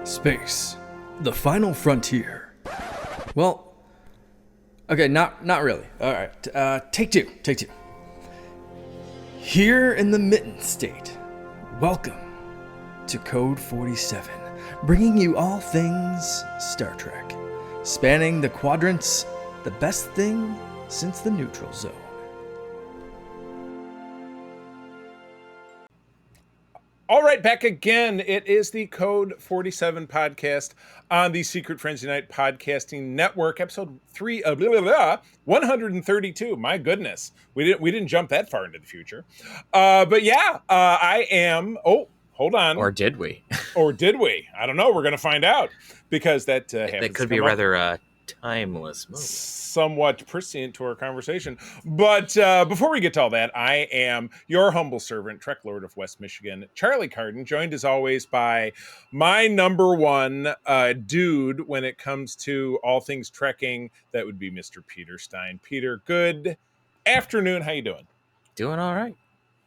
Space, the final frontier. Well, okay, not really. All right, take two. Here in the Mitten State, welcome to Code 47, bringing you all things Star Trek, spanning the quadrants, the best thing since the neutral zone. All right, back again. It is the Code 47 podcast on the Secret Friends Unite podcasting network, episode 132. My goodness, we didn't jump that far into the future. I am. Oh, hold on. Or did we? Or did we? I don't know. We're going to find out because that that could be rather timeless movie. Somewhat prescient to our conversation. But before we get to all that, I am your humble servant, Trek Lord of West Michigan, Charlie Carden, joined as always by my number one dude when it comes to all things trekking. That would be Mr. Peter Stein. Peter, good afternoon. How you doing? Doing all right.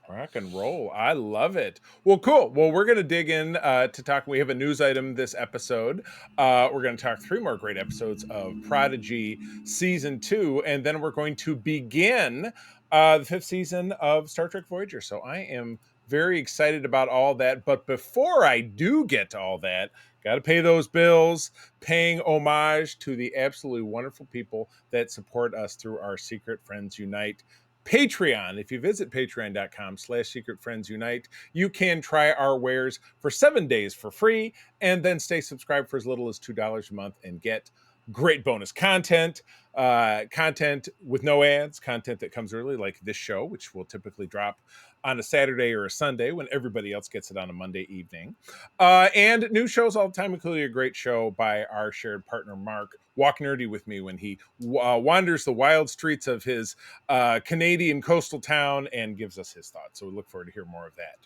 Rock and roll. I love it. Well, cool. Well, we're going to dig in to talk. We have a news item this episode. We're going to talk 3 more great episodes of Prodigy Season 2, and then we're going to begin the 5th season of Star Trek Voyager. So I am very excited about all that. But before I do get to all that, got to pay those bills, paying homage to the absolutely wonderful people that support us through our Secret Friends Unite Patreon. If you visit patreon.com/secretfriendsunite, you can try our wares for 7 days for free and then stay subscribed for as little as $2 a month and get great bonus content, content with no ads, content that comes early like this show, which will typically drop on a Saturday or a Sunday when everybody else gets it on a Monday evening. And new shows all the time, including a great show by our shared partner, Mark, Walk Nerdy with me when he wanders the wild streets of his Canadian coastal town and gives us his thoughts. So we look forward to hear more of that.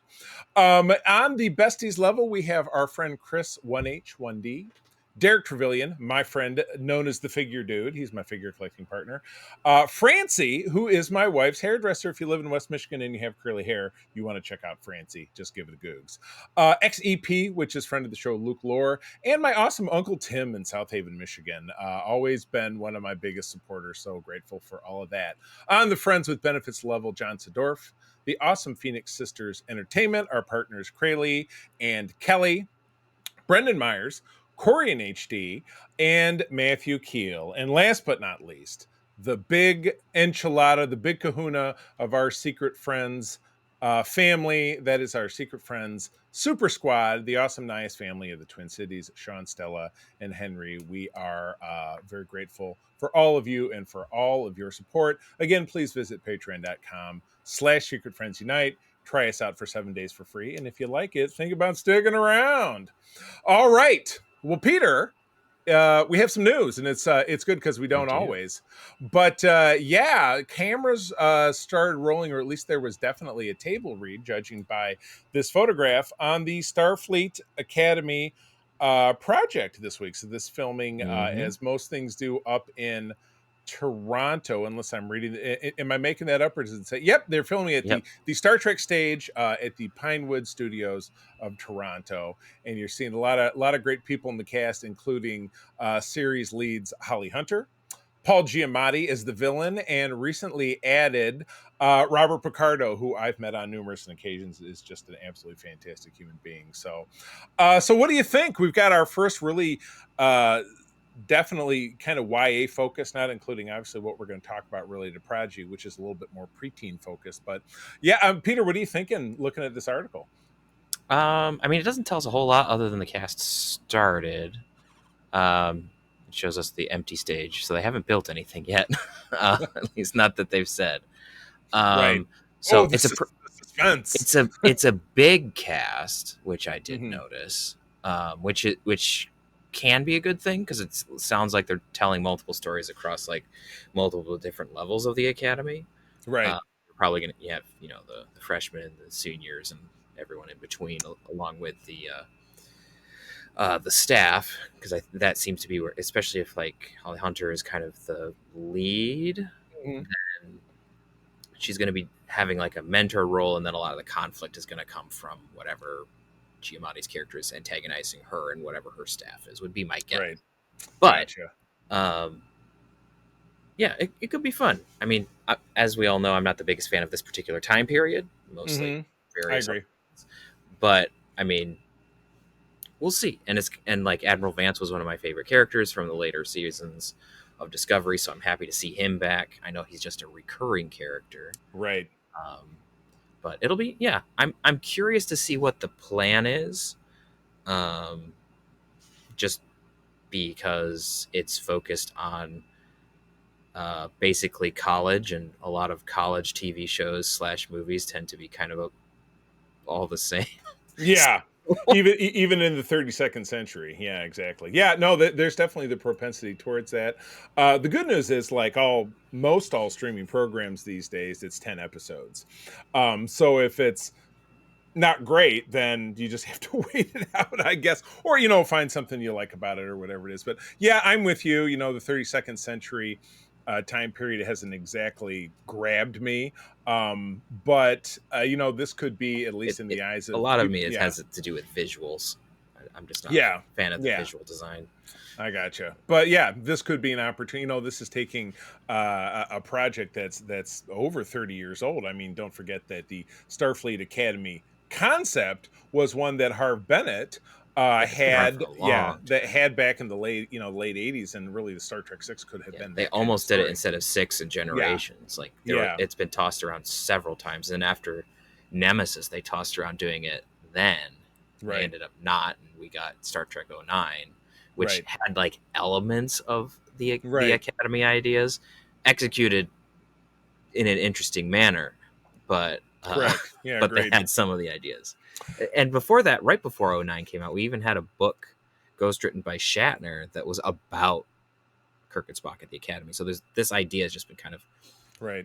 On the besties level, we have our friend Chris 1H1D, Derek Trevelyan, my friend known as the Figure Dude. He's my figure collecting partner. Francie, who is my wife's hairdresser. If you live in West Michigan and you have curly hair, you want to check out Francie. Just give it a googs. XEP, which is friend of the show, Luke Lore, and my awesome Uncle Tim in South Haven, Michigan. Always been one of my biggest supporters. So grateful for all of that. On the Friends with Benefits level, John Sedorf, the awesome Phoenix Sisters Entertainment, our partners Krayley and Kelly, Brendan Myers, Corey in HD, and Matthew Keel. And last but not least, the big enchilada, the big kahuna of our Secret Friends family. That is our Secret Friends Super Squad, the awesome, nice family of the Twin Cities, Sean, Stella, and Henry. We are very grateful for all of you and for all of your support. Again, please visit patreon.com/secretfriendsunite. Try us out for 7 days for free. And if you like it, think about sticking around. All right. Well, Peter, we have some news, and it's good because we don't always. But cameras started rolling, or at least there was definitely a table read, judging by this photograph, on the Starfleet Academy project this week. So this filming, as most things do, up in Toronto, unless I'm reading. Am I making that up, or does it say? Yep, they're filming at the Star Trek stage at the Pinewood Studios of Toronto, and you're seeing a lot of great people in the cast, including series leads Holly Hunter, Paul Giamatti as the villain, and recently added Robert Picardo, who I've met on numerous occasions, is just an absolutely fantastic human being. So what do you think? We've got our first really definitely kind of YA focused, not including obviously what we're going to talk about related to Prodigy, which is a little bit more preteen focused. But Peter, what are you thinking looking at this article? I mean, it doesn't tell us a whole lot other than the cast started. It shows us the empty stage, so they haven't built anything yet. At least not that they've said. Right. So it's a big cast, which I did notice, which can be a good thing because it sounds like they're telling multiple stories across like multiple different levels of the academy. Right. You're probably gonna have the freshmen, the seniors, and everyone in between, along with the staff, because that seems to be where, especially if like Holly Hunter is kind of the lead, and she's going to be having like a mentor role, and then a lot of the conflict is going to come from whatever Giamatti's character is antagonizing her and whatever her staff is, would be my guess. Right. But Gotcha. yeah, it could be fun. I mean, as we all know, I'm not the biggest fan of this particular time period, mostly I various agree. but I mean, we'll see. And like Admiral Vance was one of my favorite characters from the later seasons of Discovery, so I'm happy to see him back. I know he's just a recurring character, Right. but it'll be I'm curious to see what the plan is, just because it's focused on basically college, and a lot of college TV shows / movies tend to be kind of all the same. Yeah. Even in the 32nd century. Yeah, exactly. Yeah, no, there's definitely the propensity towards that. The good news is, like most all streaming programs these days, it's 10 episodes. So if it's not great, then you just have to wait it out, I guess, or find something you like about it or whatever it is. But yeah, I'm with you. The 32nd century time period hasn't exactly grabbed me, but this could be, at least in the eyes a of lot of people. me it has to do with visuals. I'm just not Yeah, a fan of the yeah, visual design. I gotcha. But yeah, this could be an opportunity. This is taking a project that's over 30 years old. I mean, don't forget that the Starfleet Academy concept was one that Harv Bennett had back in the late 80s, and really the Star Trek 6 could have been they that almost kind of did it instead of 6 in Generations. Like it's been tossed around several times, and after Nemesis they tossed around doing it then. They ended up not, and we got Star Trek 09, which had like elements of the Academy ideas executed in an interesting manner, but but they had some of the ideas. And before that, right before 09 came out, we even had a book ghostwritten by Shatner that was about Kirk and Spock at the Academy. So this idea has just been kind of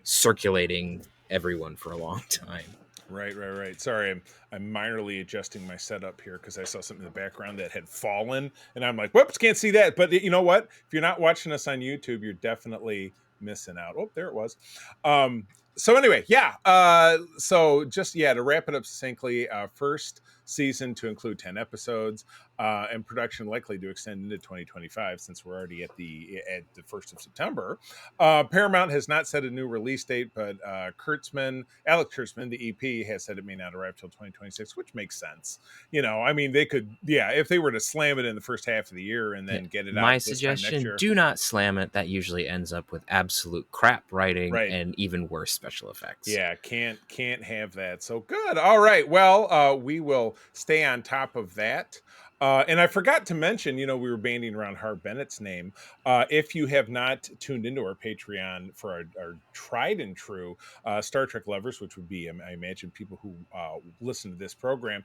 circulating everyone for a long time. Right. Sorry, I'm minorly adjusting my setup here because I saw something in the background that had fallen, and I'm like, whoops, can't see that. But you know what? If you're not watching us on YouTube, you're definitely missing out. Oh, there it was. So anyway, so just to wrap it up succinctly, first season to include 10 episodes, and production likely to extend into 2025 since we're already at the 1st of September. Paramount has not set a new release date, but Alex Kurtzman, the EP, has said it may not arrive till 2026, which makes sense. I mean, they could, if they were to slam it in the first half of the year and then get it out. My suggestion: do not slam it. That usually ends up with absolute crap writing and even worse special effects. Yeah, can't have that. So good. All right. Well, we will stay on top of that. And I forgot to mention, we were banding around Harv Bennett's name. If you have not tuned into our Patreon for our tried and true Star Trek lovers, which would be, I imagine, people who listen to this program,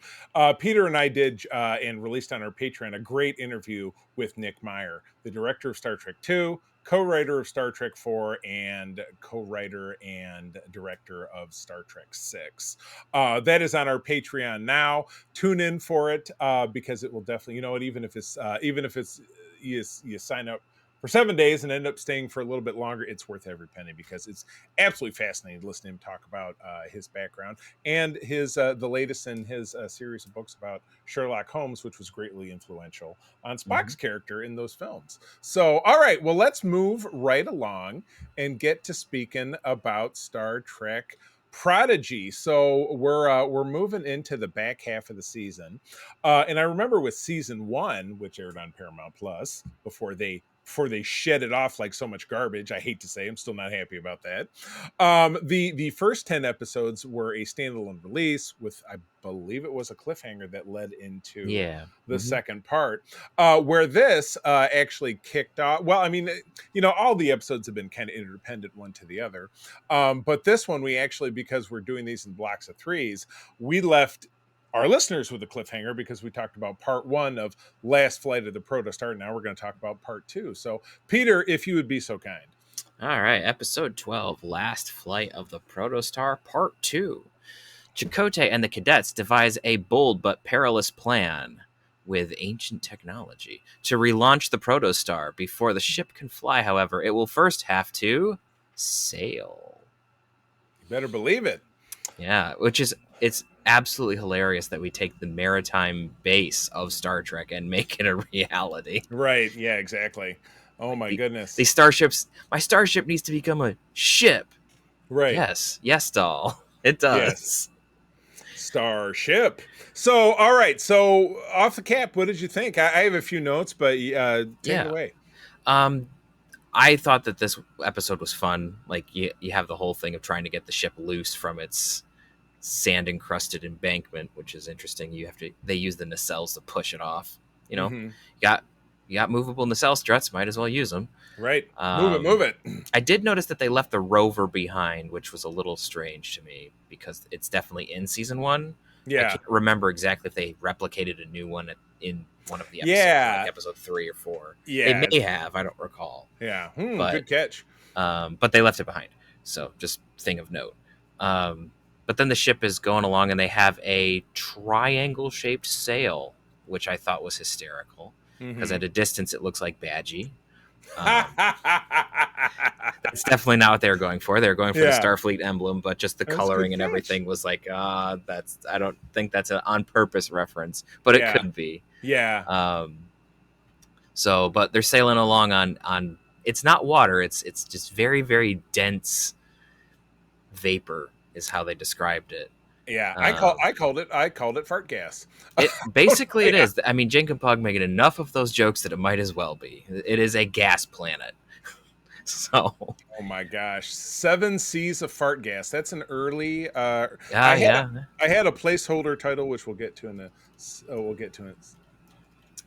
Peter and I did and released on our Patreon a great interview with Nick Meyer, the director of Star Trek II, co-writer of Star Trek 4, and co-writer and director of Star Trek 6. That is on our Patreon now. Tune in for it because it will definitely, even if it's you sign up for 7 days and end up staying for a little bit longer, it's worth every penny because it's absolutely fascinating to listen to him talk about his background and his the latest in his series of books about Sherlock Holmes, which was greatly influential on Spock's character in those films. So, all right, well, let's move right along and get to speaking about Star Trek Prodigy. So we're moving into the back half of the season, and I remember with season 1, which aired on Paramount Plus before they shed it off like so much garbage. I hate to say, I'm still not happy about that. The first 10 episodes were a standalone release with, I believe it was a cliffhanger that led into the second part, where this actually kicked off. Well, I mean, all the episodes have been kind of interdependent one to the other. But this one, we actually, because we're doing these in blocks of 3s, we left our listeners with a cliffhanger because we talked about part 1 of Last Flight of the Protostar. Now we're going to talk about part 2. So, Peter, if you would be so kind. All right, episode 12, Last Flight of the Protostar, part 2. Chakotay and the cadets devise a bold but perilous plan with ancient technology to relaunch the Protostar. Before the ship can fly, however, it will first have to sail. You better believe it. Yeah, it's absolutely hilarious that we take the maritime base of Star Trek and make it a reality. Right. Yeah, exactly. Oh Like my goodness. these starships, my starship needs to become a ship. Right. Yes, doll. It does. Yes. Starship. So, all right. So, off the cap, what did you think? I have a few notes, but take it away. I thought that this episode was fun. Like you have the whole thing of trying to get the ship loose from its sand encrusted embankment, which is interesting. They use the nacelles to push it off. You know, Mm-hmm. you got movable nacelle struts. Might as well use them. Right. Move it. I did notice that they left the rover behind, which was a little strange to me because it's definitely in season 1. Yeah. I can't remember exactly if they replicated a new one in one of the episodes, like episode 3 or 4. Yeah. They may have. I don't recall. Yeah. But, good catch. But they left it behind. So just thing of note. But then the ship is going along and they have a triangle-shaped sail, which I thought was hysterical because at a distance it looks like Badgie. That's definitely not what they were going for. They were going for the Starfleet emblem, but just the coloring and everything was like, I don't think that's an on purpose reference, but it could be. Yeah. But they're sailing along on it's not water. It's just very, very dense vapor is how they described it. Yeah, I called it fart gas. Basically, it is. I mean, Jink and Pug making enough of those jokes that it might as well be. It is a gas planet. So, oh my gosh, 7 C's of fart gas. That's an early. I had a placeholder title, which we'll get to in the. We'll get to it.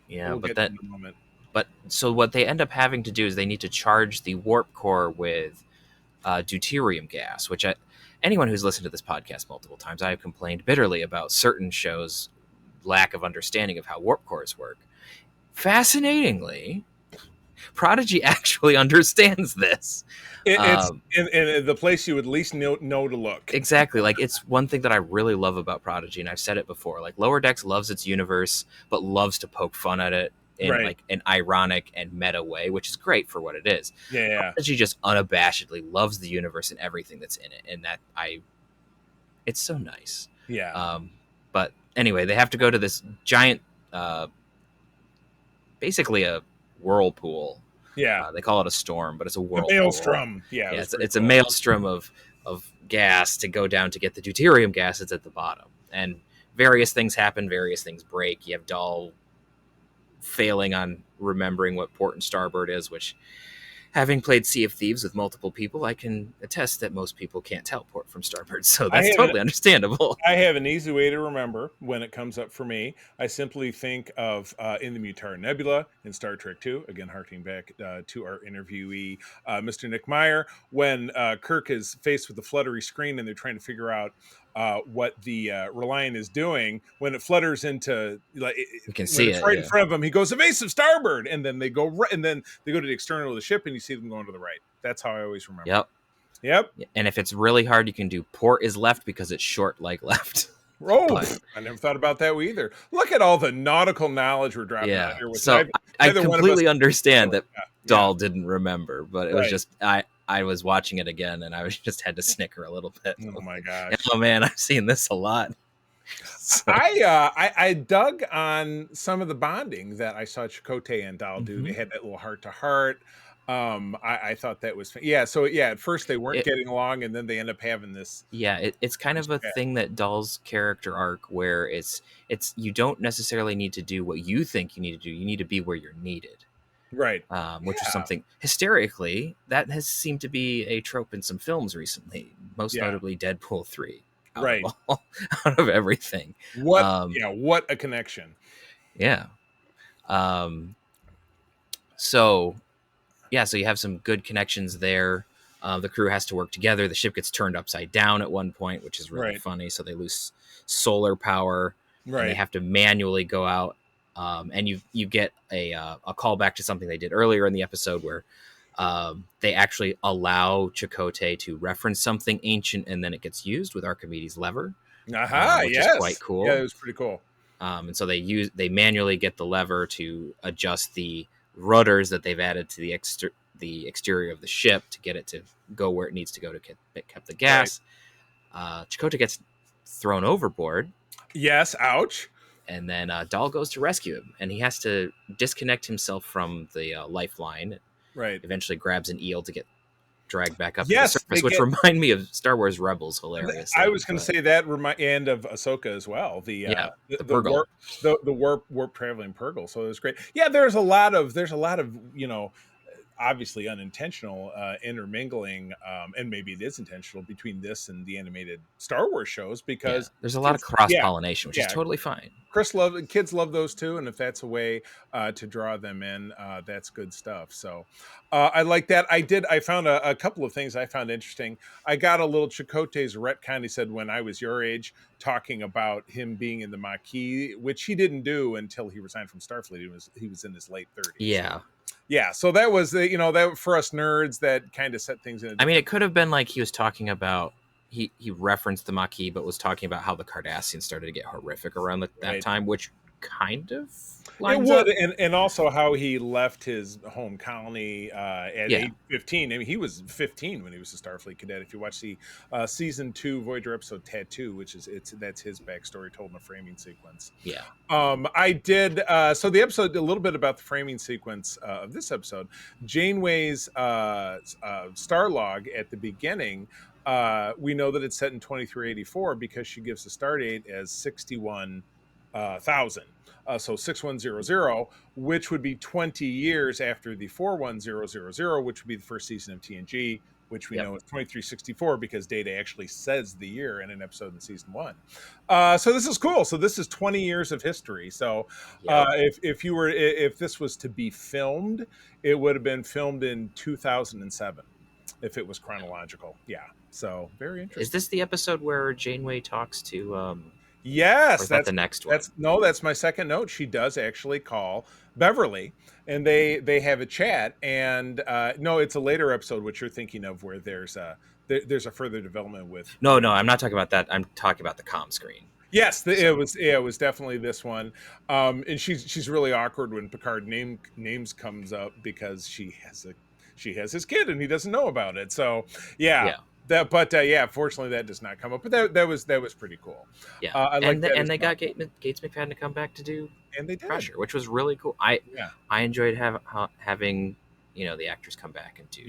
Yeah, we'll but get to in a moment. But so what they end up having to do is they need to charge the warp core with deuterium gas, which anyone who's listened to this podcast multiple times, I have complained bitterly about certain shows' lack of understanding of how warp cores work. Fascinatingly, Prodigy actually understands this. It's in the place you would least know to look. Exactly. Like, it's one thing that I really love about Prodigy, and I've said it before. Like, Lower Decks loves its universe, but loves to poke fun at it in like an ironic and meta way, which is great for what it is. Yeah. Prodigy just unabashedly loves the universe and everything that's in it, and it's so nice. Yeah. But anyway, they have to go to this giant, basically a whirlpool. Yeah. They call it a storm, but it's a whirlpool. A maelstrom. Yeah. It's a maelstrom of gas to go down to get the deuterium gas that's at the bottom. And various things happen, various things break. You have Dahl failing on remembering what port and starboard is, which, having played Sea of Thieves with multiple people, I can attest that most people can't tell port from starboard, so that's totally understandable. I have an easy way to remember when it comes up for me. I simply think of in the Mutar Nebula in Star Trek II, again harking back to our interviewee, Mr. Nick Meyer, when Kirk is faced with the fluttery screen and they're trying to figure out what the Reliant is doing. When it flutters into, like, you can see it right in front of him, he goes evasive starboard, and then they go right, and then they go to the external of the ship, and you see them going to the right. That's how I always remember. Yep. And if it's really hard, you can do port is left because it's short like left. Oh, I never thought about that either. Look at all the nautical knowledge we're dropping out here. So I completely understand that Dahl didn't remember, but it was just I was watching it again, and I just had to snicker a little bit. Oh my gosh! Oh man, I've seen this a lot. So. I dug on some of the bonding that I saw Chakotay and Dahl do. They had that little heart to heart. I thought that was So at first they weren't getting along, and then they end up having this. Yeah, it's kind of a thing that Dahl's character arc, where it's you don't necessarily need to do what you think you need to do. You need to be where you're needed. Right. Which is something hysterically that has seemed to be a trope in some films recently, most notably Deadpool 3. Right. Out of everything. What a connection. Yeah. So you have some good connections there. The crew has to work together. The ship gets turned upside down at one point, which is really funny. So they lose solar power. Right. And they have to manually go out. And you get a callback to something they did earlier in the episode where they actually allow Chakotay to reference something ancient, and then it gets used with Archimedes' lever, which is quite cool. Yeah, it was pretty cool. And so they manually get the lever to adjust the rudders that they've added to the exterior of the ship to get it to go where it needs to go to pick up the gas. Chakotay gets thrown overboard. Yes, ouch. And then Dahl goes to rescue him, and he has to disconnect himself from the lifeline. Right. Eventually grabs an eel to get dragged back up to the Yes, surface, which remind me of Star Wars Rebels hilariously. I was going to say that and of Ahsoka as well. The Purgle. warp traveling Purgle. So it was great. Yeah, there's a lot of obviously unintentional intermingling, and maybe it is intentional between this and the animated Star Wars shows, because there's a lot of cross pollination, which is totally fine. Kids love those too, and if that's a way to draw them in, that's good stuff. So I like that. I found a couple of things I found interesting. I got a little Chakotay's retcon. He said when I was your age, talking about him being in the Maquis, which he didn't do until he resigned from Starfleet. He was in his late 30s. Yeah, so that was that for us nerds, that kind of set things in. I mean, it could have been like he was talking about he referenced the Maquis, but was talking about how the Cardassians started to get horrific around that time, which kind of lines it would, up. And also how he left his home colony at age 15. I mean, he was 15 when he was a Starfleet cadet. If you watch the season 2 Voyager episode Tattoo, which is that's his backstory told in a framing sequence. I did so the episode, a little bit about the framing sequence of this episode. Janeway's star log at the beginning, we know that it's set in 2384 because she gives the star date as 61,000. So 6100, which would be 20 years after the 41000, which would be the first season of TNG, which we know is 2364 because Data actually says the year in an episode in season 1. So this is cool. So this is 20 years of history. So if this was to be filmed, it would have been filmed in 2007 if it was chronological. Yeah. So very interesting. Is this the episode where Janeway talks to Yes, that's the next one. That's my second note. She does actually call Beverly, and they have a chat. And no, it's a later episode, which you're thinking of, where there's a further development with. No, I'm not talking about that. I'm talking about the comm screen. Yes, it was definitely this one. And she's really awkward when Picard names comes up because she has his kid and he doesn't know about it. So yeah. Fortunately that does not come up. But that was pretty cool. Yeah, and they got Gates McFadden to come back to do, and they did, Pressure, which was really cool. I enjoyed having the actors come back and do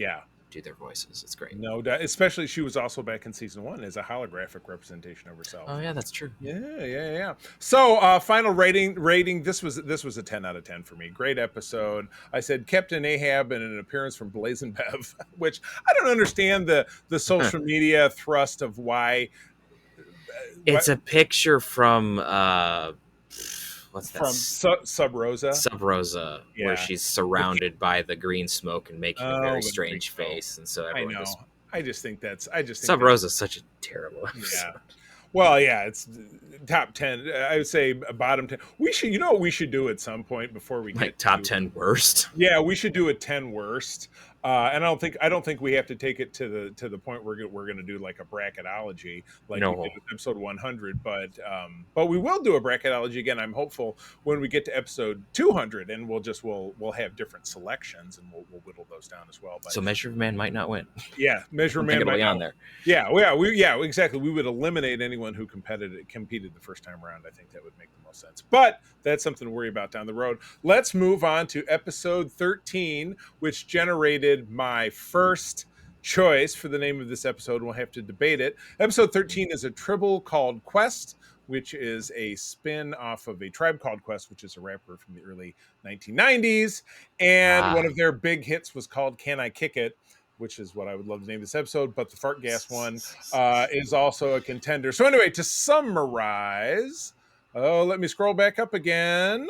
their voices. It's great. No doubt, especially she was also back in season 1 as a holographic representation of herself. Oh yeah, that's true. Yeah. So final rating. This was a 10 out of 10 for me. Great episode. I said Captain Ahab and an appearance from Blazin' Bev, which I don't understand the social media thrust of why. It's a picture from what's that? From Sub Rosa. Sub Rosa, where she's surrounded by the green smoke and making a very strange face, and so everyone I just think Sub Rosa is such a terrible episode. Yeah. Well, yeah, it's top 10. I would say bottom 10. We should, what we should do at some point before we get top 10 worst. Yeah, we should do a 10 worst. And I don't think we have to take it to the point where we're going to do like a bracketology like we did with episode 100, but we will do a bracketology again. I'm hopeful when we get to episode 200, and we'll have different selections, and we'll whittle those down as well. But, so Measure Man might not win. Yeah, Measure Man might not on there. Yeah, exactly. We would eliminate anyone who competed the first time around. I think that would make the most sense. But that's something to worry about down the road. Let's move on to episode 13, which generated my first choice for the name of this episode. We'll have to debate it. Episode 13 is a tribble called Quest, which is a spin off of a Tribe Called Quest, which is a rapper from the early 1990s. And one of their big hits was called Can I Kick It, which is what I would love to name this episode. But the fart gas one is also a contender. So anyway, to summarize, let me scroll back up again.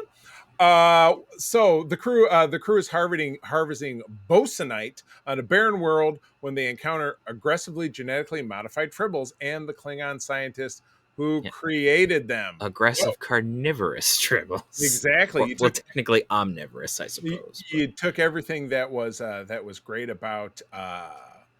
So the crew is harvesting bosunite on a barren world when they encounter aggressively genetically modified tribbles and the Klingon scientist who created them. Aggressive carnivorous tribbles. Exactly. Well, technically omnivorous, I suppose. You took everything that was great about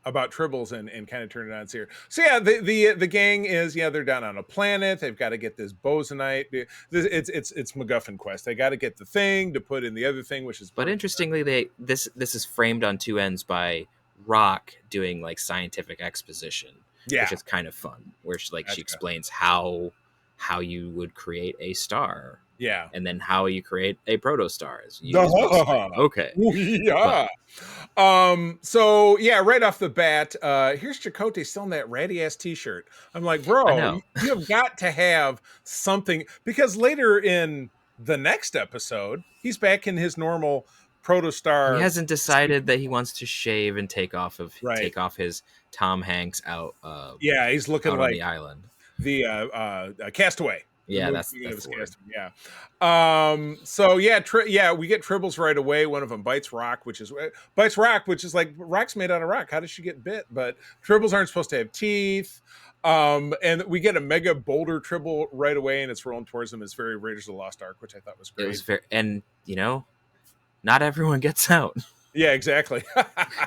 tribbles and kind of turned it on here. So yeah, the gang is they're down on a planet. They've got to get this bosunite. It's MacGuffin quest. They got to get the thing to put in the other thing, which is. But interestingly, this is framed on two ends by Rock doing like scientific exposition. Yeah. which is kind of fun. Where she Gotcha. explains how you would create a star. Yeah. And then how you create a protostar. Okay. Yeah. So yeah, right off the bat, here's Chakotay selling that ratty ass t-shirt. I'm like, I bro, know. you have got to have something, because later in the next episode, he's back in his normal protostar. He hasn't decided that he wants to shave and take off his Tom Hanks out. Yeah, he's looking out like on the island. The Castaway. Yeah, The that's the word. Castaway. Yeah. So yeah, we get tribbles right away. One of them bites Rock, which is like, Rock's made out of rock. How does she get bit? But tribbles aren't supposed to have teeth. And we get a mega boulder tribble right away, and it's rolling towards them. It's very Raiders of the Lost Ark, which I thought was great. It was very, and not everyone gets out. Yeah, exactly.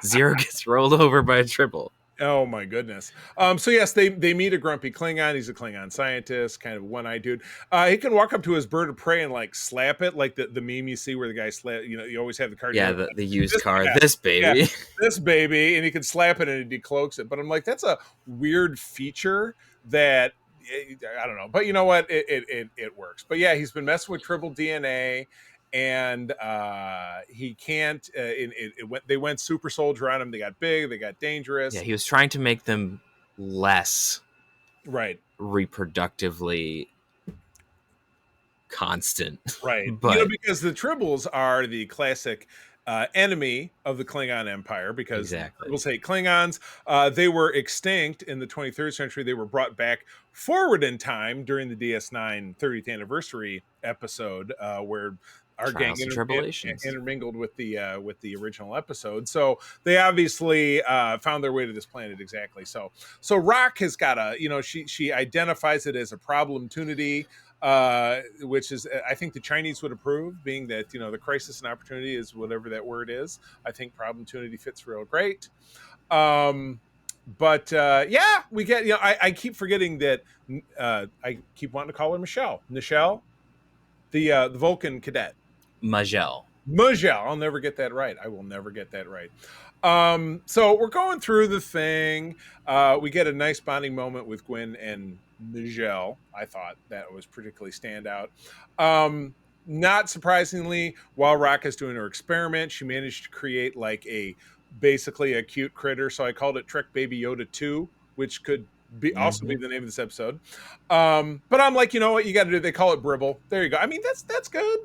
Zero gets rolled over by a tribble. Oh my goodness. So yes, they meet a grumpy Klingon. He's a Klingon scientist, kind of one-eyed dude. He can walk up to his bird of prey and like slap it, like the meme you see where the guy slap. You always have the card. Yeah, the used car. This baby. Yeah, this baby, and he can slap it and it decloaks it. But I'm like, that's a weird feature that I don't know. But you know what? It works. But yeah, he's been messing with tribble DNA. And he can't. They went super soldier on him. They got big. They got dangerous. Yeah, he was trying to make them less reproductively constant. Right, but because the tribbles are the classic enemy of the Klingon Empire, because tribbles hate Klingons. They were extinct in the 23rd century. They were brought back forward in time during the DS9 30th anniversary episode, where our gang intermingled with the original episode. So they obviously found their way to this planet. Exactly. So Rock has got she identifies it as a problemtunity, which is, I think the Chinese would approve, being that the crisis and opportunity is whatever that word is. I think problemtunity fits real great. But yeah, we get I keep forgetting that I keep wanting to call her Michelle, the Vulcan cadet. Majel. I'll never get that right. I will never get that right. So we're going through the thing. We get a nice bonding moment with Gwen and Majel. I thought that was particularly standout. Not surprisingly, while Rock is doing her experiment, she managed to create basically a cute critter. So I called it Trek Baby Yoda 2, which could also be the name of this episode. But I'm like, you know what you got to do? They call it Bribble. There you go. I mean, that's good.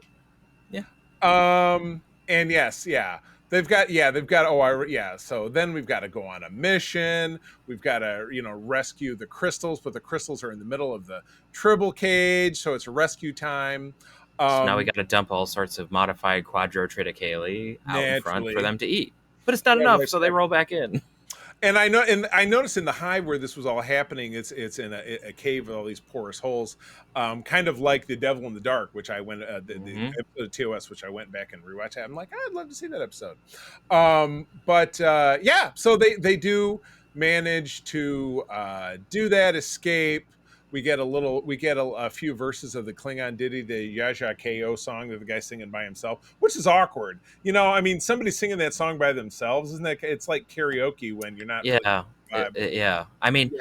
Yeah. And yes, yeah. So then we've got to go on a mission. We've got to, rescue the crystals, but the crystals are in the middle of the tribble cage, so it's rescue time. So now we got to dump all sorts of modified quadrotriticale out in front for them to eat. But it's not enough, so they roll back in. And I noticed in the hive where this was all happening, it's in a cave with all these porous holes, kind of like The Devil in the Dark, which I went the episode of TOS, which I went back and rewatched. I'm like, I'd love to see that episode. Yeah, so they do manage to do that, escape. We get a few verses of the Klingon ditty, the Yaja Ko song that the guy's singing by himself, which is awkward. I mean, somebody singing that song by themselves, isn't that? It's like karaoke when you're not. Yeah, yeah. I mean,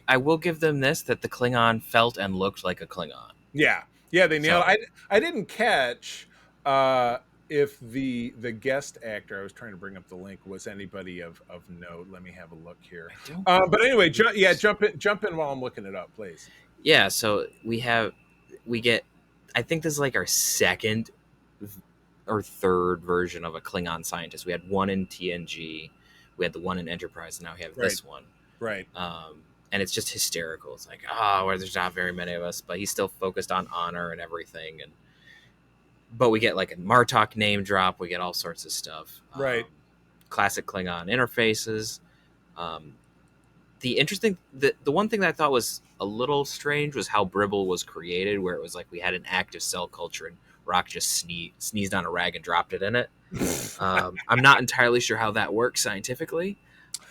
I will give them this, that the Klingon felt and looked like a Klingon. Yeah, they nailed it. I didn't catch if the guest actor, I was trying to bring up the link, was anybody of note. Let me have a look here. But anyway, jump in while I'm looking it up, please. Yeah, so we get, I think this is like our second or third version of a Klingon scientist. We had one in TNG, we had the one in Enterprise, and now we have this one. Right. And it's just hysterical. It's like, there's not very many of us, but he's still focused on honor and everything. But we get like a Martok name drop. We get all sorts of stuff. Right. Classic Klingon interfaces. The one thing that I thought was a little strange was how Bribble was created, where it was like we had an active cell culture and Rock just sneezed on a rag and dropped it in it. I'm not entirely sure how that works scientifically.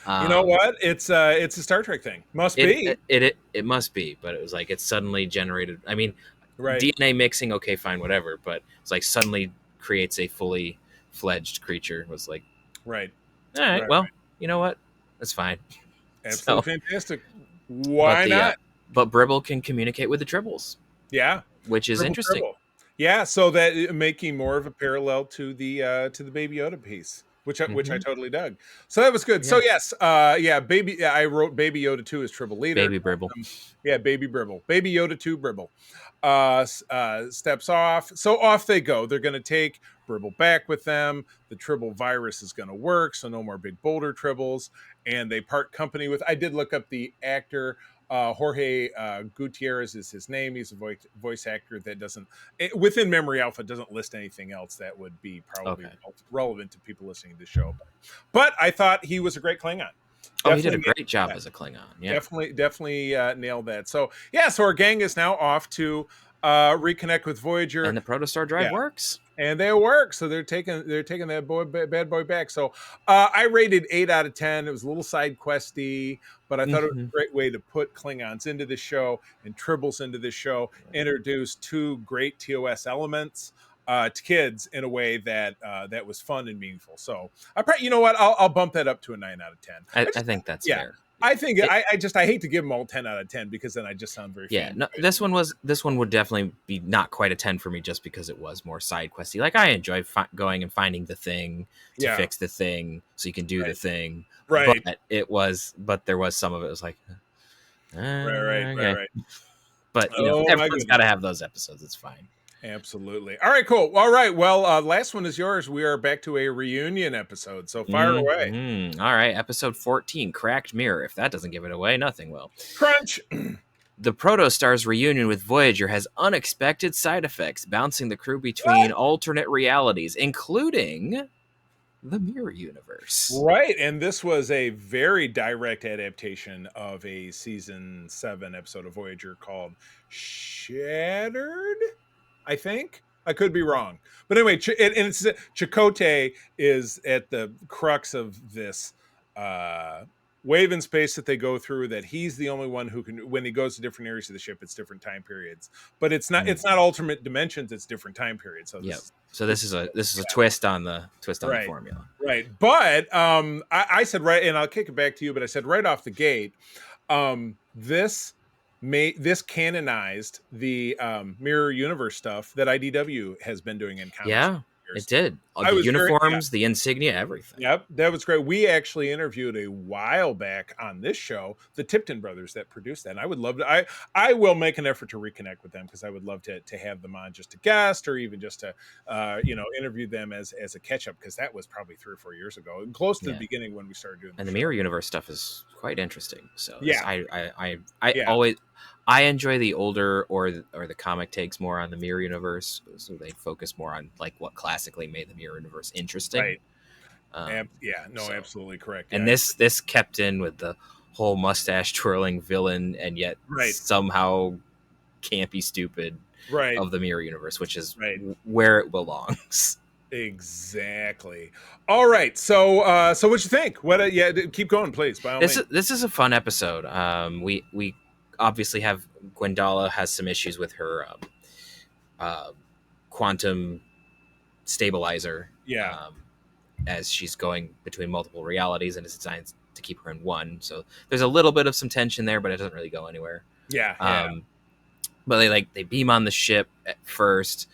You know what? It's a Star Trek thing. Must be. It must be, but it was like it suddenly generated. I mean, DNA mixing, okay, fine, whatever. But it's like suddenly creates a fully fledged creature. It was like, right. All right. Well, you know what? That's fine. Absolutely fantastic. Why not? But Bribble can communicate with the tribbles. Yeah, which is interesting. Yeah, so that making more of a parallel to the Baby Yoda piece, which I totally dug. So that was good. Yeah. So yes, I wrote Baby Yoda 2 as Tribble leader. Baby Bribble. Baby Bribble. Baby Yoda 2 Bribble. Steps off. So off they go. They're going to take Bribble back with them. The Tribble virus is going to work, so no more big boulder tribbles. And they part company with. I did look up the actor. Jorge Gutierrez is his name. He's a voice actor that within Memory Alpha doesn't list anything else that would be probably relevant to people listening to the show. But I thought he was a great Klingon. He did a great job as a Klingon. Yeah, definitely nailed that. So so our gang is now off to reconnect with Voyager, and the Protostar drive works. And they work, so they're taking that bad boy back. So I rated 8 out of 10. It was a little side questy, but I thought it was a great way to put Klingons into the show and Tribbles into the show. Introduce 2 great TOS elements to kids in a way that that was fun and meaningful. So I'll bump that up to a 9 out of 10. I think that's fair. I think I hate to give them all 10 out of 10 because then I just sound very no, this one would definitely be not quite a 10 for me just because it was more side questy. Like I enjoy going and finding the thing to fix the thing so you can do the thing. Right. But there was some of it was like right. But everyone's got to have those episodes. It's fine. Absolutely. All right, cool. All right. Well, last one is yours. We are back to a reunion episode. So fire away. All right. Episode 14, Cracked Mirror. If that doesn't give it away, nothing will. Crunch. The Protostar's reunion with Voyager has unexpected side effects, bouncing the crew between alternate realities, including the Mirror Universe. Right. And this was a very direct adaptation of a season 7 episode of Voyager called Shattered. I think I could be wrong, but anyway, it's Chakotay is at the crux of this wave in space that they go through. That he's the only one who can. When he goes to different areas of the ship, it's different time periods, but it's not alternate dimensions. It's different time periods. So this is a twist on the formula, right? But I said right, and I'll kick it back to you. But I said right off the gate, this canonized the Mirror Universe stuff that IDW has been doing in comics. Yeah, it did. The uniforms, the insignia, everything. Yep, that was great. We actually interviewed a while back on this show the Tipton brothers that produced that. And I would love to. I will make an effort to reconnect with them because I would love to have them on just a guest or even just to interview them as a catch up because that was probably 3 or 4 years ago, close to the beginning when we started doing. And the Mirror Universe stuff is quite interesting. So I enjoy the older or the comic takes more on the Mirror Universe, so they focus more on like what classically made the Mirror Universe interesting. Right. Absolutely correct. And this kept in with the whole mustache twirling villain, and yet somehow campy stupid of the Mirror Universe, which is where it belongs. Exactly. All right. So what you think? Keep going, please. By all means. This is a fun episode. We obviously have Gwendala has some issues with her quantum stabilizer. As she's going between multiple realities and it's designed to keep her in one. So there's a little bit of some tension there, but it doesn't really go anywhere. But they beam on the ship at first.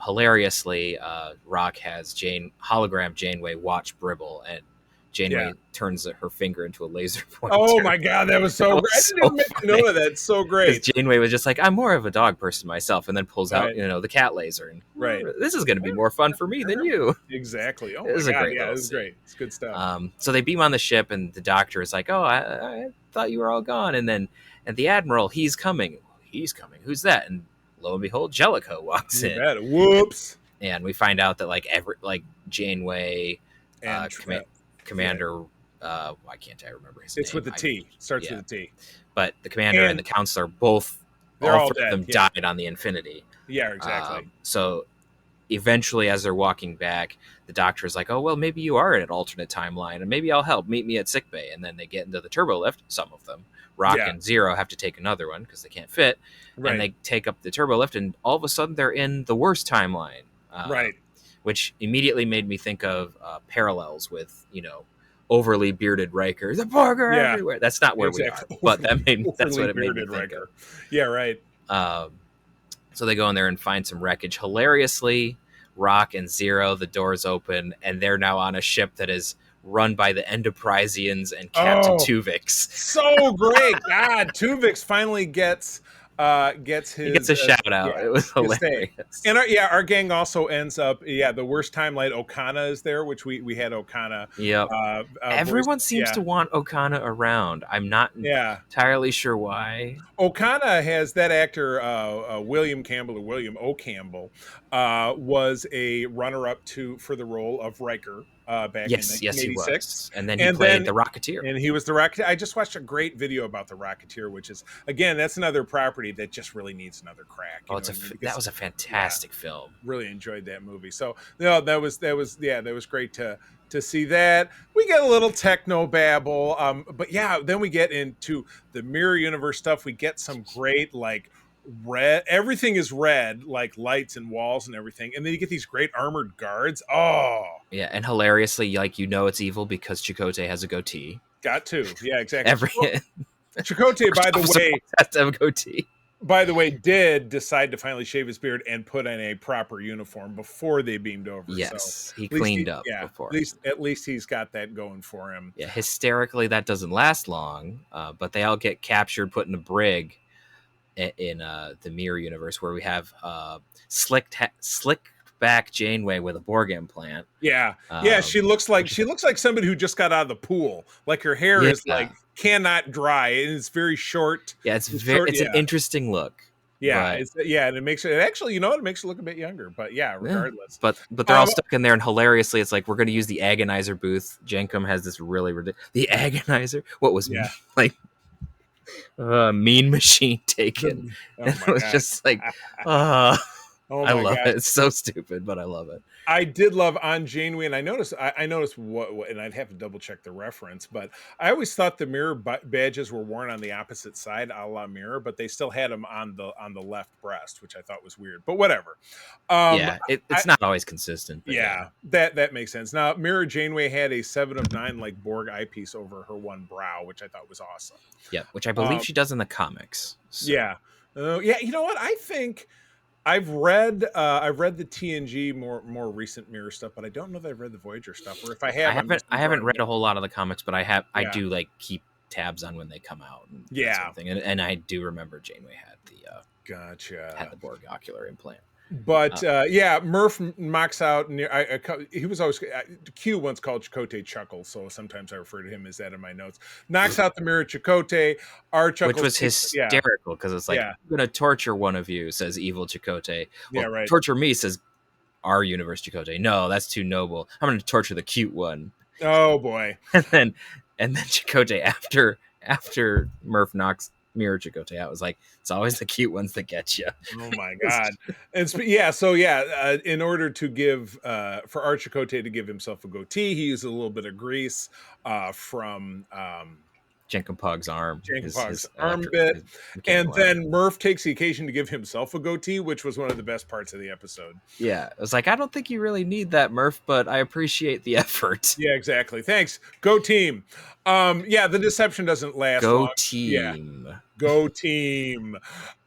Hilariously, Rock has hologram Janeway watch Bribble, and Janeway turns her finger into a laser pointer. Oh my god, that was so great! I didn't even make a note of that. So great. Janeway was just like, I'm more of a dog person myself, and then pulls out the cat laser, and this is going to be more fun for me than you. Exactly. Oh, it was great. Yeah, it was great. It's good stuff. So they beam on the ship, and the Doctor is like, "Oh, I thought you were all gone," and the Admiral, he's coming. He's coming. Who's that? And lo and behold, Jellicoe walks in. Whoops! And we find out that Janeway and Commander, why can't I remember his name? It's with the T. Starts with a T. But the Commander and the Counselor both, all three of them died on the Infinity. Yeah, exactly. So eventually, as they're walking back, the Doctor is like, "Oh well, maybe you are in an alternate timeline, and maybe I'll help. Meet me at sickbay." And then they get into the turbo lift. Some of them, Rock and Zero, have to take another one because they can't fit. And they take up the turbo lift, and all of a sudden they're in the worst timeline. Which immediately made me think of parallels with, overly bearded Riker. The Borg are Yeah. everywhere. That's not where we are. But that's what it made me think Riker. of. Yeah, right. So they go in there and find some wreckage. Hilariously, Rock and Zero, the doors open, and they're now on a ship that is run by the Enterprisians and Captain Tuvix. So great. God, Tuvix finally gets his... He gets a shout out. It was hilarious. And our gang also ends up, the worst timeline, Okana is there, which we had Okana. Yep. Everyone seems to want Okana around. I'm not entirely sure why. Okana has that actor, William Campbell, or William O. Campbell, was a runner-up for the role of Riker back in 1986. Yes, he was. And then he played the Rocketeer. And he was the Rocketeer. I just watched a great video about the Rocketeer, which is, again, that's another property that just really needs another crack. That was a fantastic film. Really enjoyed that movie. So that was great to see that. We get a little techno babble, but then we get into the mirror universe stuff. We get some great red, everything is red, like lights and walls and everything, and then you get these great armored guards. And hilariously, it's evil because Chakotay has a goatee. Got to, exactly. Chakotay, by the way, has to have a goatee. By the way, did decide to finally shave his beard and put on a proper uniform before they beamed over. Yes, so he cleaned up before. At least he's got that going for him. Yeah, hysterically, that doesn't last long, but they all get captured, put in a brig in the mirror universe, where we have slick back Janeway with a Borg implant. She looks like somebody who just got out of the pool. Like her hair is cannot dry, and it's very short. It's an interesting look. And it makes it actually, it makes it look a bit younger. But regardless. But they're all stuck in there, and hilariously, it's like, we're going to use the Agonizer booth. Jenkum has this really ridiculous... The Agonizer? What was Mean Machine taken? It was just like, I love it. It's so stupid, but I love it. I did love on Janeway, and I noticed what, and I'd have to double check the reference, but I always thought the mirror badges were worn on the opposite side, a la mirror, but they still had them on the left breast, which I thought was weird. But whatever. It's not always consistent. That makes sense. Now, Mirror Janeway had a 7 of 9 like Borg eyepiece over her one brow, which I thought was awesome. Yeah, which I believe she does in the comics. So. You know what? I think I've read the TNG more recent mirror stuff, but I don't know that I've read the Voyager stuff. Or if I have, I haven't read a whole lot of the comics, but I do keep tabs on when they come out. And I do remember Janeway had the Borg ocular implant. But Murph knocks out near. He was always Q once called Chakotay Chuckle, so sometimes I refer to him as that in my notes. Knocks out the mirror Chakotay. Which was hysterical because it's like, I'm gonna torture one of you, says evil Chakotay. Well, torture me, says our universe Chakotay. No, that's too noble. I'm gonna torture the cute one. Oh boy! and then Chakotay after Murph knocks mirror Chakotay out, was like, it's always the cute ones that get you. Oh my god! And in order to give for our Chakotay to give himself a goatee, he used a little bit of grease from Jenkum Pug's arm. His arm bit. And then Murph takes the occasion to give himself a goatee, which was one of the best parts of the episode. Yeah. I was like, I don't think you really need that, Murph, but I appreciate the effort. Yeah, exactly. Thanks. Go team. The deception doesn't last long. Team. Yeah. Go team.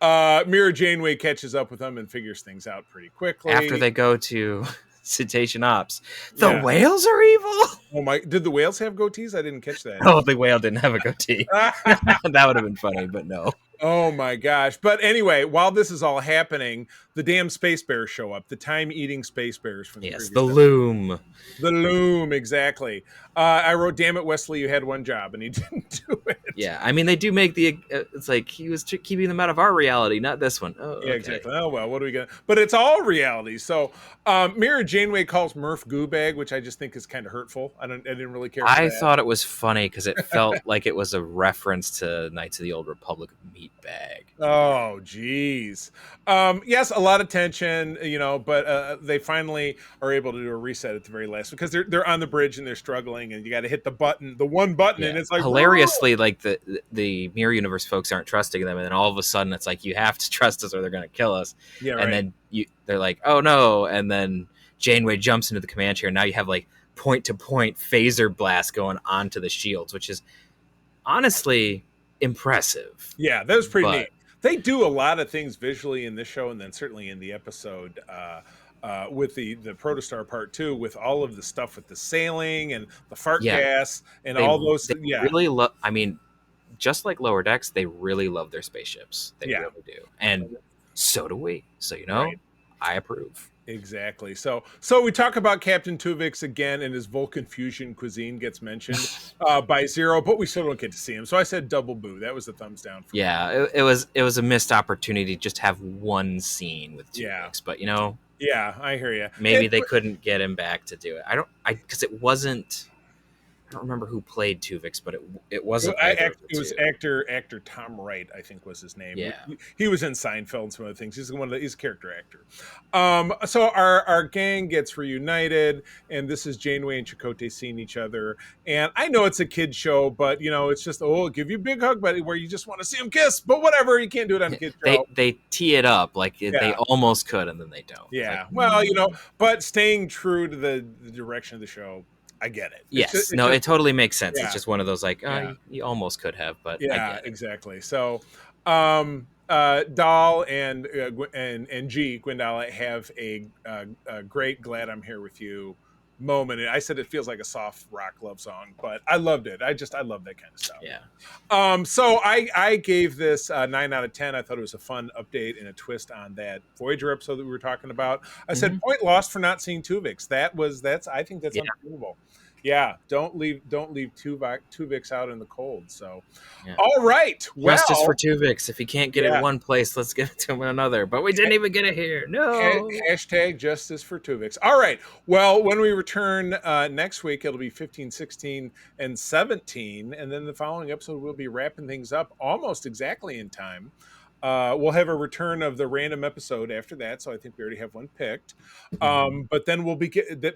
Mirror Janeway catches up with them and figures things out pretty quickly. After they go to Cetacean Ops. The whales are evil? Oh my, did the whales have goatees? I didn't catch that. Oh, the whale didn't have a goatee. That would have been funny, but no. Oh my gosh. But anyway, while this is all happening, the damn space bears show up. The time-eating space bears from the previous episode. Loom. The loom, exactly. I wrote, damn it, Wesley, you had one job, and he didn't do it. Yeah, I mean, they do make it's like he was keeping them out of our reality, not this one. Oh, yeah, exactly. Oh, well, what are we going to... But it's all reality. So, Mirror Janeway calls Murph Goobag, which I just think is kind of hurtful. I didn't really care for I that. thought it was funny because it felt like it was a reference to Knights of the Old Republic meat bag. Oh, geez. Yes, a lot of tension, but they finally are able to do a reset at the very last because they're on the bridge and they're struggling, and you got to hit the one button, and it's like hilariously, like the Mirror Universe folks aren't trusting them, and then all of a sudden it's like, you have to trust us or they're going to kill us. Yeah, right. And then they're like, oh no, and then Janeway jumps into the command chair. And now you have like point-to-point phaser blast going onto the shields, which is honestly impressive. Yeah, that was pretty neat. They do a lot of things visually in this show, and then certainly in the episode with the Protostar Part 2, with all of the stuff with the sailing and the fart gas and all those. They really love. I mean, just like Lower Decks, they really love their spaceships. They really do, and so do we. So I approve. Exactly. So we talk about Captain Tuvix again, and his Vulcan fusion cuisine gets mentioned by Zero, but we still don't get to see him. So I said double boo. That was a thumbs down for me. It was a missed opportunity to just have one scene with Tuvix, but yeah, I hear you. Maybe they couldn't get him back to do it. Because it wasn't. I don't remember who played Tuvix, but it wasn't. It was actor Tom Wright, I think was his name. Yeah, he was in Seinfeld and some other things. He's he's a character actor. So our gang gets reunited, and this is Janeway and Chakotay seeing each other. And I know it's a kid show, but it's just give you a big hug, buddy, where you just want to see them kiss. But whatever, you can't do it on a kid show. They tee it up like they almost could, and then they don't. Yeah, but staying true to the direction of the show. I get it. Yes. It totally makes sense. Yeah. It's just one of those you almost could have, but I get it. Exactly. So Dahl and G, Gwendolyn, have a great "Glad I'm Here with You" moment. And I said it feels like a soft rock love song, but I loved it. I love that kind of stuff. Yeah. So I gave this 9 out of 10. I thought it was a fun update and a twist on that Voyager episode that we were talking about. I said point lost for not seeing Tuvix. I think that's unbelievable. Yeah, don't leave Tuvix out in the cold. So, all right. Well, justice for Tuvix. If he can't get it in one place, let's give it to him in another. But we didn't even get it here. No. Hashtag justice for Tuvix. All right. Well, when we return next week, it'll be 15, 16, and 17. And then the following episode, we'll be wrapping things up almost exactly in time. We'll have a return of the random episode after that, so I think we already have one picked. But then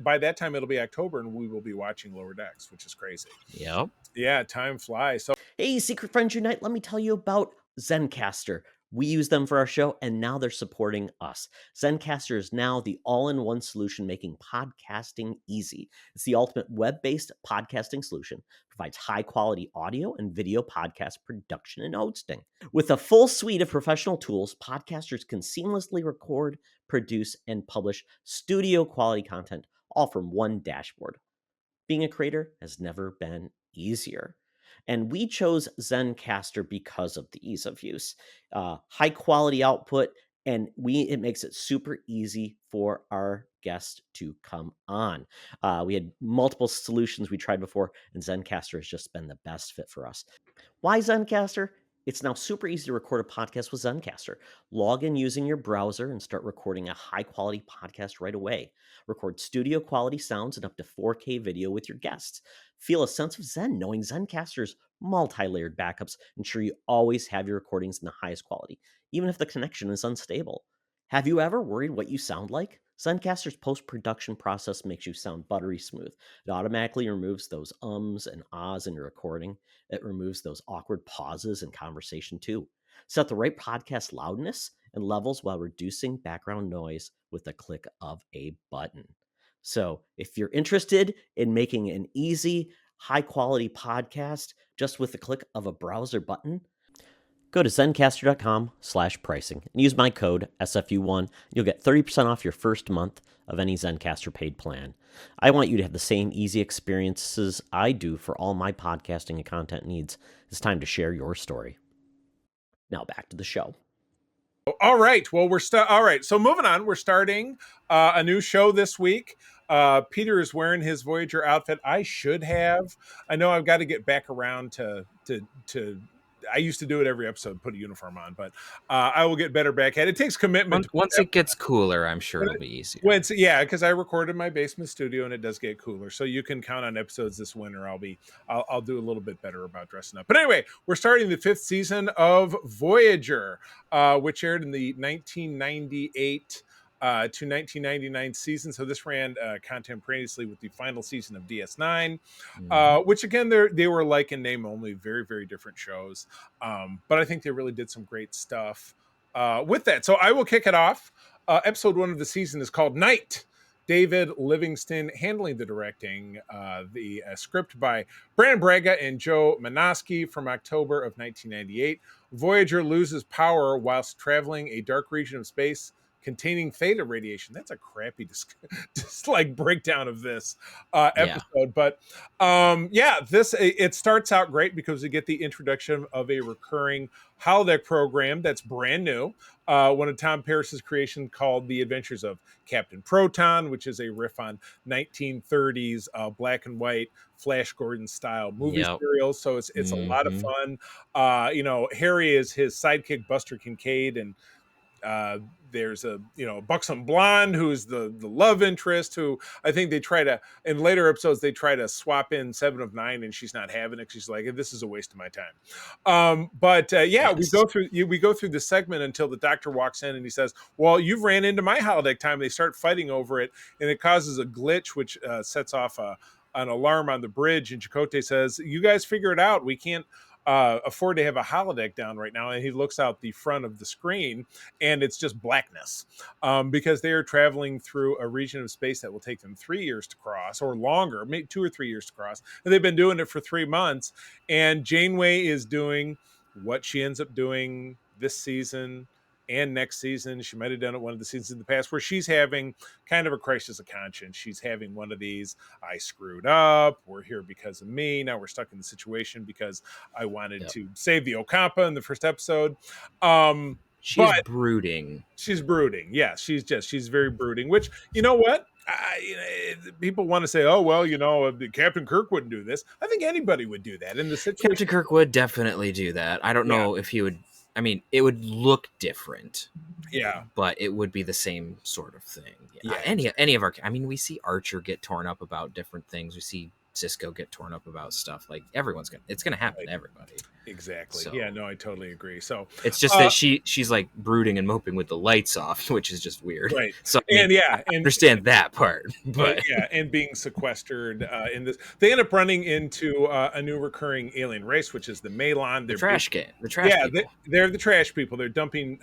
by that time it'll be October, and we will be watching Lower Decks, which is crazy. Yep. Yeah, time flies. So, hey, Secret Friends Unite, let me tell you about Zencastr. We use them for our show, and now they're supporting us. Zencastr is now the all-in-one solution making podcasting easy. It's the ultimate web-based podcasting solution. Provides high-quality audio and video podcast production and hosting. With a full suite of professional tools, podcasters can seamlessly record, produce, and publish studio-quality content, all from one dashboard. Being a creator has never been easier. And we chose Zencastr because of the ease of use, high quality output, and it makes it super easy for our guests to come on. We had multiple solutions we tried before, and Zencastr has just been the best fit for us. Why Zencastr? It's now super easy to record a podcast with Zencastr. Log in using your browser and start recording a high-quality podcast right away. Record studio-quality sounds and up to 4K video with your guests. Feel a sense of zen knowing Zencastr's multi-layered backups ensure you always have your recordings in the highest quality, even if the connection is unstable. Have you ever worried what you sound like? Zencastr's post-production process makes you sound buttery smooth. It automatically removes those ums and ahs in your recording. It removes those awkward pauses in conversation too. Set the right podcast loudness and levels while reducing background noise with the click of a button. So if you're interested in making an easy, high-quality podcast just with the click of a browser button, go to zencastr.com/pricing and use my code SFU1. You'll get 30% off your first month of any Zencastr paid plan. I want you to have the same easy experiences I do for all my podcasting and content needs. It's time to share your story. Now back to the show. All right. Well, all right. So moving on, we're starting a new show this week. Peter is wearing his Voyager outfit. I know I've got to get back around to I used to do it every episode, put a uniform on, but I will get better back at it. It takes commitment. Once it gets cooler, I'm sure it'll be easier. Because I recorded my basement studio and it does get cooler. So you can count on episodes this winter. I'll do a little bit better about dressing up. But anyway, we're starting the 5th season of Voyager, which aired in the 1998 to 1999 season. So this ran contemporaneously with the final season of DS9, which again, they were like in name only, very, very different shows. But I think they really did some great stuff with that. So I will kick it off. Episode 1 of the season is called Night. David Livingston handling the directing. The script by Brandon Braga and Joe Manaski from October of 1998. Voyager loses power whilst traveling a dark region of space containing theta radiation. That's a crappy just like breakdown of this episode. But this it starts out great because we get the introduction of a recurring holodeck program that's brand new. One of Tom Paris's creation called The Adventures of Captain Proton, which is a riff on 1930s black and white Flash Gordon style movie serials. So it's a lot of fun. Harry is his sidekick Buster Kincaid, and there's a buxom blonde who's the love interest, who I think they try to, in later episodes, they try to swap in 7 of 9, and she's not having it. She's like, this is a waste of my time. We go through the segment until the doctor walks in and he says, well, you've ran into my holodeck time. They start fighting over it, and it causes a glitch which sets off an alarm on the bridge, and Chakotay says, you guys figure it out. We can't afford to have a holodeck down right now. And he looks out the front of the screen, and it's just blackness, because they are traveling through a region of space that will take them 3 years to cross, or longer, maybe 2 or 3 years to cross. And they've been doing it for 3 months. And Janeway is doing what she ends up doing this season and next season. She might have done it one of the seasons in the past, where she's having kind of a crisis of conscience. She's having one of these, I screwed up, we're here because of me, now we're stuck in the situation because I wanted to save the Ocampa in the first episode. She's brooding. She's brooding. Yeah, she's very brooding, which, you know what? People want to say, oh, well, Captain Kirk wouldn't do this. I think anybody would do that in the situation. Captain Kirk would definitely do that. I don't know if he would. I mean, it would look different. Yeah. But it would be the same sort of thing. Yeah. Any of our, I mean, we see Archer get torn up about different things. We see Cisco get torn up about stuff. Like, it's going to happen to everybody. Exactly. So, yeah, no, I totally agree. So it's just that she's like brooding and moping with the lights off, which is just weird. Right. So I understand that part. But and being sequestered in this, they end up running into a new recurring alien race, which is the Malon. They're people. They're the trash people. They're dumping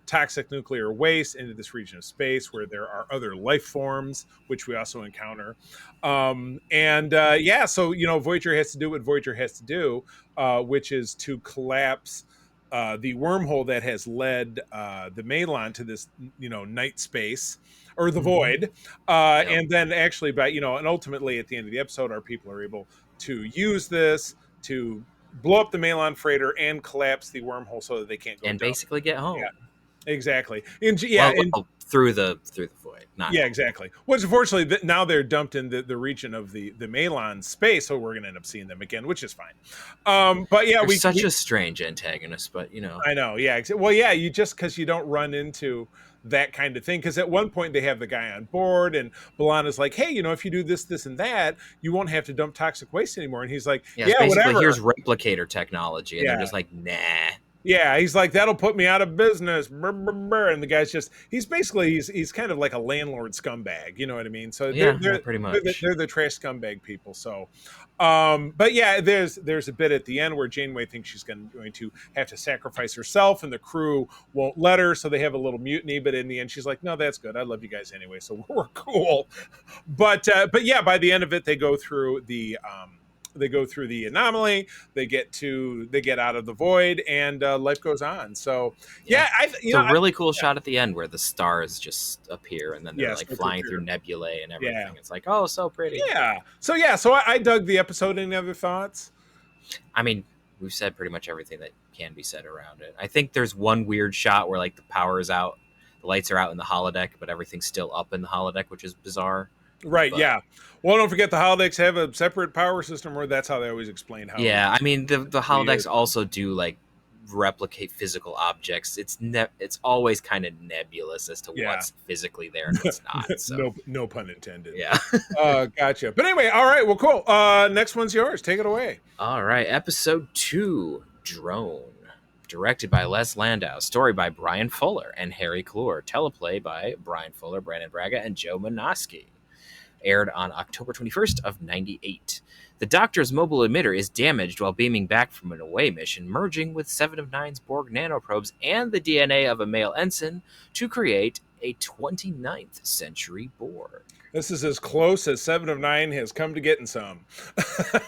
toxic nuclear waste into this region of space where there are other life forms, which we also encounter. So Voyager has to do what Voyager has to do, which is to collapse the wormhole that has led the Malon to this, night space, or the void. And then actually and ultimately at the end of the episode, our people are able to use this to blow up the Malon freighter and collapse the wormhole so that they can't go and basically get home. Yeah, exactly. Through the void. Exactly. Which unfortunately now they're dumped in the region of the Malon space, so we're going to end up seeing them again, which is fine. They're such a strange antagonist, but I know. Yeah. Well, yeah. You just because you don't run into that kind of thing, because at one point they have the guy on board, and B'Elanna's like, hey, if you do this, this, and that, you won't have to dump toxic waste anymore. And he's like, whatever. Here's replicator technology, and they're just like, nah. Yeah, he's like, that'll put me out of business. And the guy's he's kind of like a landlord scumbag. You know what I mean? So they're pretty much. They're the trash scumbag people. So, there's a bit at the end where Janeway thinks she's going to have to sacrifice herself, and the crew won't let her. So they have a little mutiny. But in the end, she's like, no, that's good. I love you guys anyway. So we're cool. But by the end of it, they go through the anomaly, they get out of the void, and life goes on. So it's a really cool shot at the end where the stars just appear, and then they're flying through nebulae and everything. Yeah. It's like, oh, so pretty. So I dug the episode. Any other thoughts? I mean, we've said pretty much everything that can be said around it. I think there's one weird shot where like the power is out, the lights are out in the holodeck, but everything's still up in the holodeck, which is bizarre. Right, yeah. Well, don't forget the holodecks have a separate power system, or that's how they always explain how. Yeah, I mean the holodecks also do like replicate physical objects. It's always kind of nebulous as to what's physically there and what's not. So. no pun intended. Yeah. Gotcha. But anyway, all right. Well, cool. Next one's yours. Take it away. All right. Episode 2, Drone. Directed by Les Landau, story by Brian Fuller and Harry Kloor, teleplay by Brian Fuller, Brandon Braga, and Joe Manaski. Aired on October 21st of 98. The Doctor's mobile emitter is damaged while beaming back from an away mission, merging with 7 of 9's Borg nanoprobes and the DNA of a male ensign to create a 29th century Borg. This is as close as 7 of 9 has come to getting some.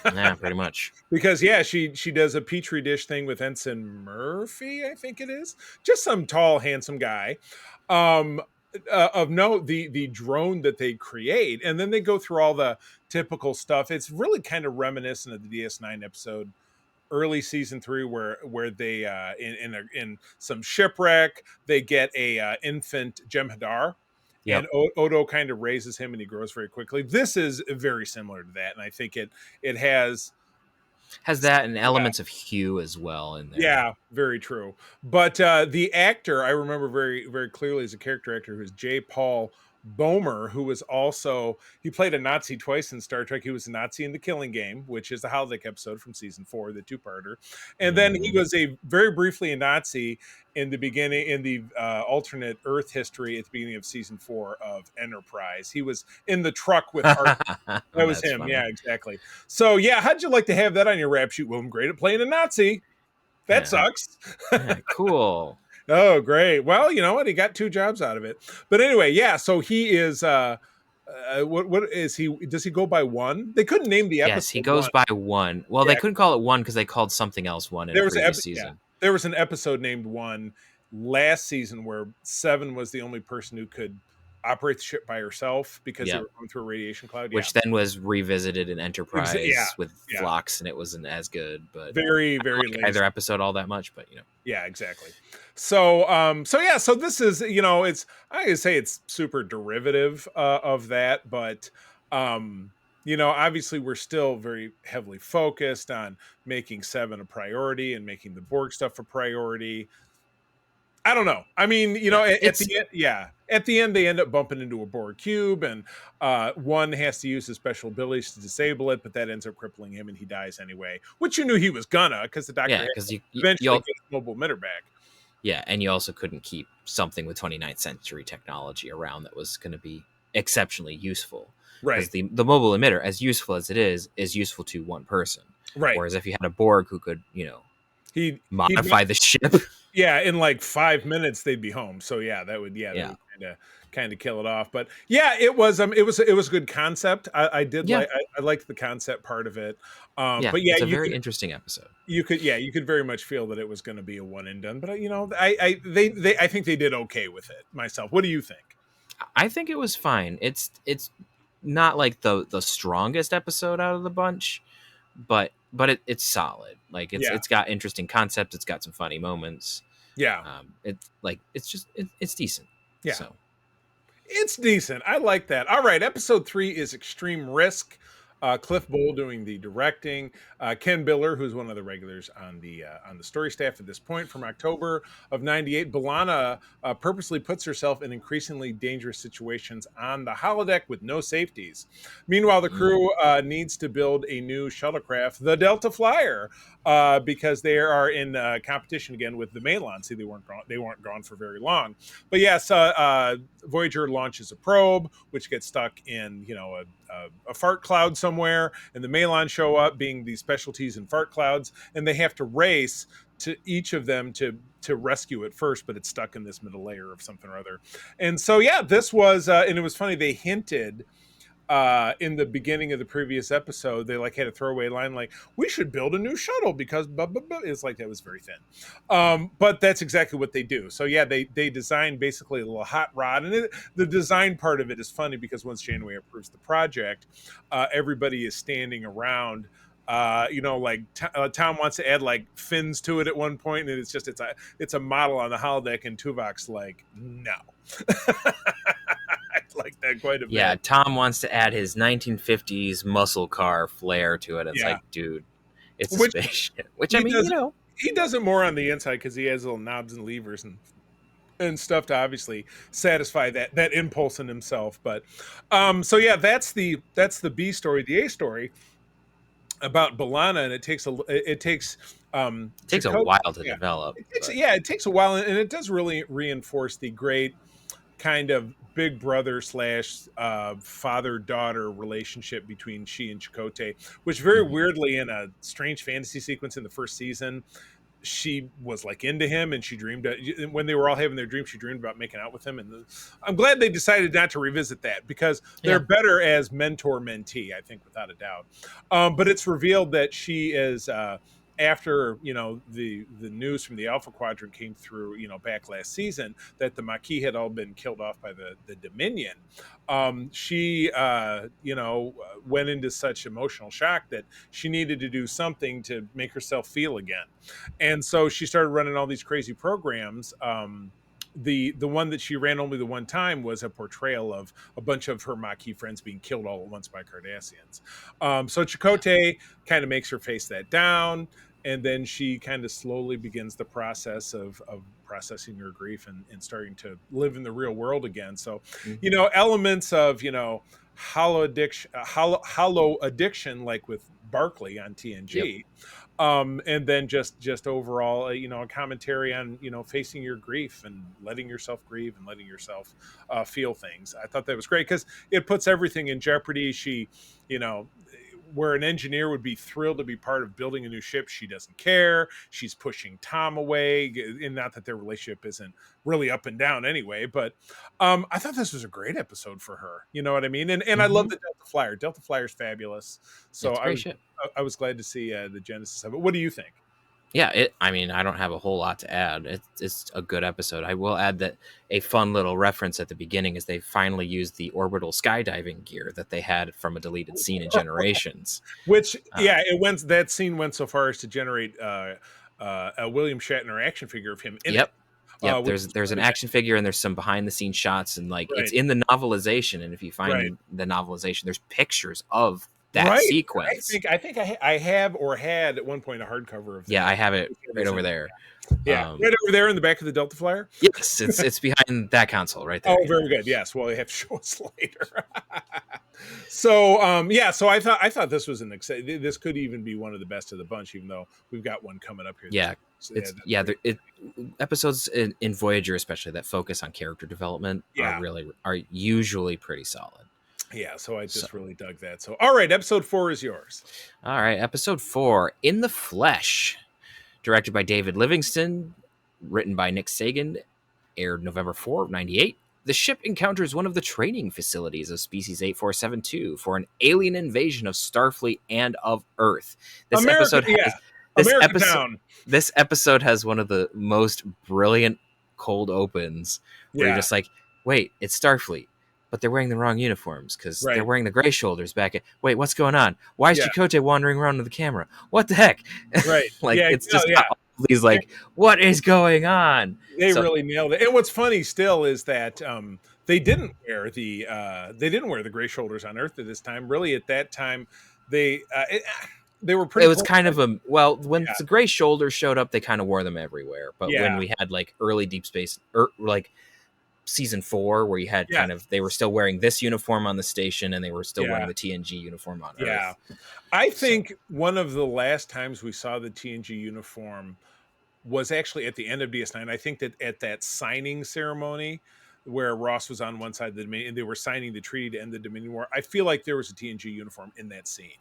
Yeah, pretty much. Because she does a petri dish thing with Ensign Murphy, I think it is. Just some tall, handsome guy. Of note, the drone that they create, and then they go through all the typical stuff. It's really kind of reminiscent of the DS9 episode, early season 3, where they in some shipwreck, they get a infant Jem'Hadar. Yep. And Odo kind of raises him, and he grows very quickly. This is very similar to that, and I think it has that and elements of Hugh as well in there. Yeah, very true. But the actor I remember very, very clearly as a character actor, who's J. Paul Boehmer, who was also, he played a Nazi twice in Star Trek. He was a Nazi in The Killing Game, which is the holodeck episode from season 4, the two-parter. And then he was very briefly a Nazi in the beginning, in the alternate Earth history at the beginning of season 4 of Enterprise. He was in the truck with Art. That was him. Funny. Yeah, exactly. So yeah, how'd you like to have that on your rap sheet? Well, I'm great at playing a Nazi. That sucks. Yeah, cool. Oh, great. Well, you know what? He got 2 jobs out of it. But anyway, yeah. So he is. What is he? Does he go by 1? They couldn't name the episode. Yes, he goes by 1. Well, they couldn't call it 1 because they called something else 1 in the previous season. Yeah. There was an episode named 1 last season where 7 was the only person who could operate the ship by herself because they were going through a radiation cloud. Which then was revisited in Enterprise with Phlox, and it wasn't as good. But very, very I don't like either episode all that much, but you know. Yeah, exactly. So so this is, you know, it's, I would say it's super derivative of that, but you know, obviously we're still very heavily focused on making 7 a priority and making the Borg stuff a priority. I don't know. I mean, you know, at the end, they end up bumping into a Borg cube, and 1 has to use his special abilities to disable it, but that ends up crippling him, and he dies anyway. Which you knew he was gonna, because the Doctor eventually gets mobile emitter back. Yeah, and you also couldn't keep something with 29th century technology around that was going to be exceptionally useful. Right. The mobile emitter, as useful as it is useful to 1 person. Right. Whereas if you had a Borg who could, you know, he'd modify the ship. Yeah, in like 5 minutes they'd be home. So yeah, that would kind of kill it off. But yeah, it was a good concept. I liked the concept part of it. But yeah, it's a very interesting episode. You could very much feel that it was going to be a one and done. But you know, I think they did okay with it myself. What do you think? I think it was fine. It's not like the strongest episode out of the bunch, but it's solid. Like it's got interesting concepts. It's got some funny moments. Yeah. It's decent. Yeah. So. It's decent. I like that. All right. Episode 3 is Extreme Risk. Cliff Bowl doing the directing. Ken Biller, who's one of the regulars on the story staff at this point, from October of '98. B'Elanna purposely puts herself in increasingly dangerous situations on the holodeck with no safeties. Meanwhile, the crew needs to build a new shuttlecraft, the Delta Flyer, because they are in competition again with the Malon. See, they weren't gone for very long. But yes, Voyager launches a probe, which gets stuck in, you know, a fart cloud somewhere, and the Malon show up, being these specialties in fart clouds, and they have to race to each of them to rescue it first, but it's stuck in this middle layer of something or other. And so yeah, this was and it was funny, they hinted in the beginning of the previous episode, they like had a throwaway line like, we should build a new shuttle because blah, blah, blah. It's like, that was very thin, but that's exactly what they do. So yeah, they designed basically a little hot rod, and the design part of it is funny because once Janeway approves the project, everybody is standing around. You know, like Tom wants to add like fins to it at one point, and it's a model on the holodeck, and Tuvok's like, no. Like that quite a bit. Yeah, Tom wants to add his 1950s muscle car flair to it. It's like, dude, it's a spaceship. Which I mean, you know, he does it more on the inside because he has little knobs and levers and stuff to obviously satisfy that impulse in himself. But so yeah, that's the B story. The A story about B'Elanna, and it takes a while to develop. It takes a while, and it does really reinforce the great kind of big brother / father-daughter relationship between she and Chakotay, which very weirdly, in a strange fantasy sequence in the first season, she was like into him, and she dreamed when they were all having their dreams, she dreamed about making out with him. And I'm glad they decided not to revisit that, because they're better as mentor mentee, I think, without a doubt. But it's revealed that she is after the news from the Alpha Quadrant came through back last season, that the Maquis had all been killed off by the Dominion. She went into such emotional shock that she needed to do something to make herself feel again, and so she started running all these crazy programs. The one that she ran only the one time was a portrayal of a bunch of her Maquis friends being killed all at once by Cardassians. So Chakotay kind of makes her face that down, and then she kind of slowly begins the process of processing her grief and starting to live in the real world again. So, elements of hollow addiction, like with Barclay on TNG. Yep. And then just overall, a commentary on, facing your grief and letting yourself grieve and letting yourself feel things. I thought that was great because it puts everything in jeopardy. She, where an engineer would be thrilled to be part of building a new ship, she doesn't care. She's pushing Tom away, and not that their relationship isn't really up and down anyway, but I thought this was a great episode for her. You know what I mean? And I love the Delta Flyer. Delta Flyer's fabulous. So I was glad to see the genesis of it. What do you think? Yeah, I don't have a whole lot to add. It's a good episode. I will add that a fun little reference at the beginning is they finally used the orbital skydiving gear that they had from a deleted scene in Generations. Which, that scene went so far as to generate a William Shatner action figure of him in it. Yep, there's an action figure, and there's some behind the scenes shots, and it's in the novelization. And if you find the novelization, there's pictures of that sequence. I think I have or had at one point a hardcover of that. Yeah, I have it right over there. Yeah, right over there in the back of the Delta Flyer. Yes, it's behind that console right there. Oh, very good. Yes, well, they have to show us later. So so I thought this was this could even be one of the best of the bunch, even though we've got one coming up here. Yeah, episodes in Voyager, especially that focus on character development, are usually pretty solid. Yeah, so I just really dug that. So, all right, episode 4 is yours. All right, episode 4, In the Flesh, directed by David Livingston, written by Nick Sagan, aired November 4 of 98. The ship encounters one of the training facilities of Species 8472 for an alien invasion of Starfleet and of Earth. This episode has one of the most brilliant cold opens where you're just like, wait, it's Starfleet. But they're wearing the wrong uniforms because they're wearing the gray shoulders back at. Wait, what's going on? Why is Chakotay wandering around with the camera? What the heck? Right. It's just these what is going on? They really nailed it. And what's funny still is that they didn't wear the gray shoulders on Earth at this time. Really, at that time, they were pretty. It was kind of when the gray shoulders showed up, they kind of wore them everywhere. But when we had early Deep Space, season 4, where you had they were still wearing this uniform on the station, and they were still wearing the TNG uniform on Earth. Yeah, I think one of the last times we saw the TNG uniform was actually at the end of DS9. I think that at that signing ceremony where Ross was on one side of the Dominion and they were signing the treaty to end the Dominion War, I feel like there was a TNG uniform in that scene.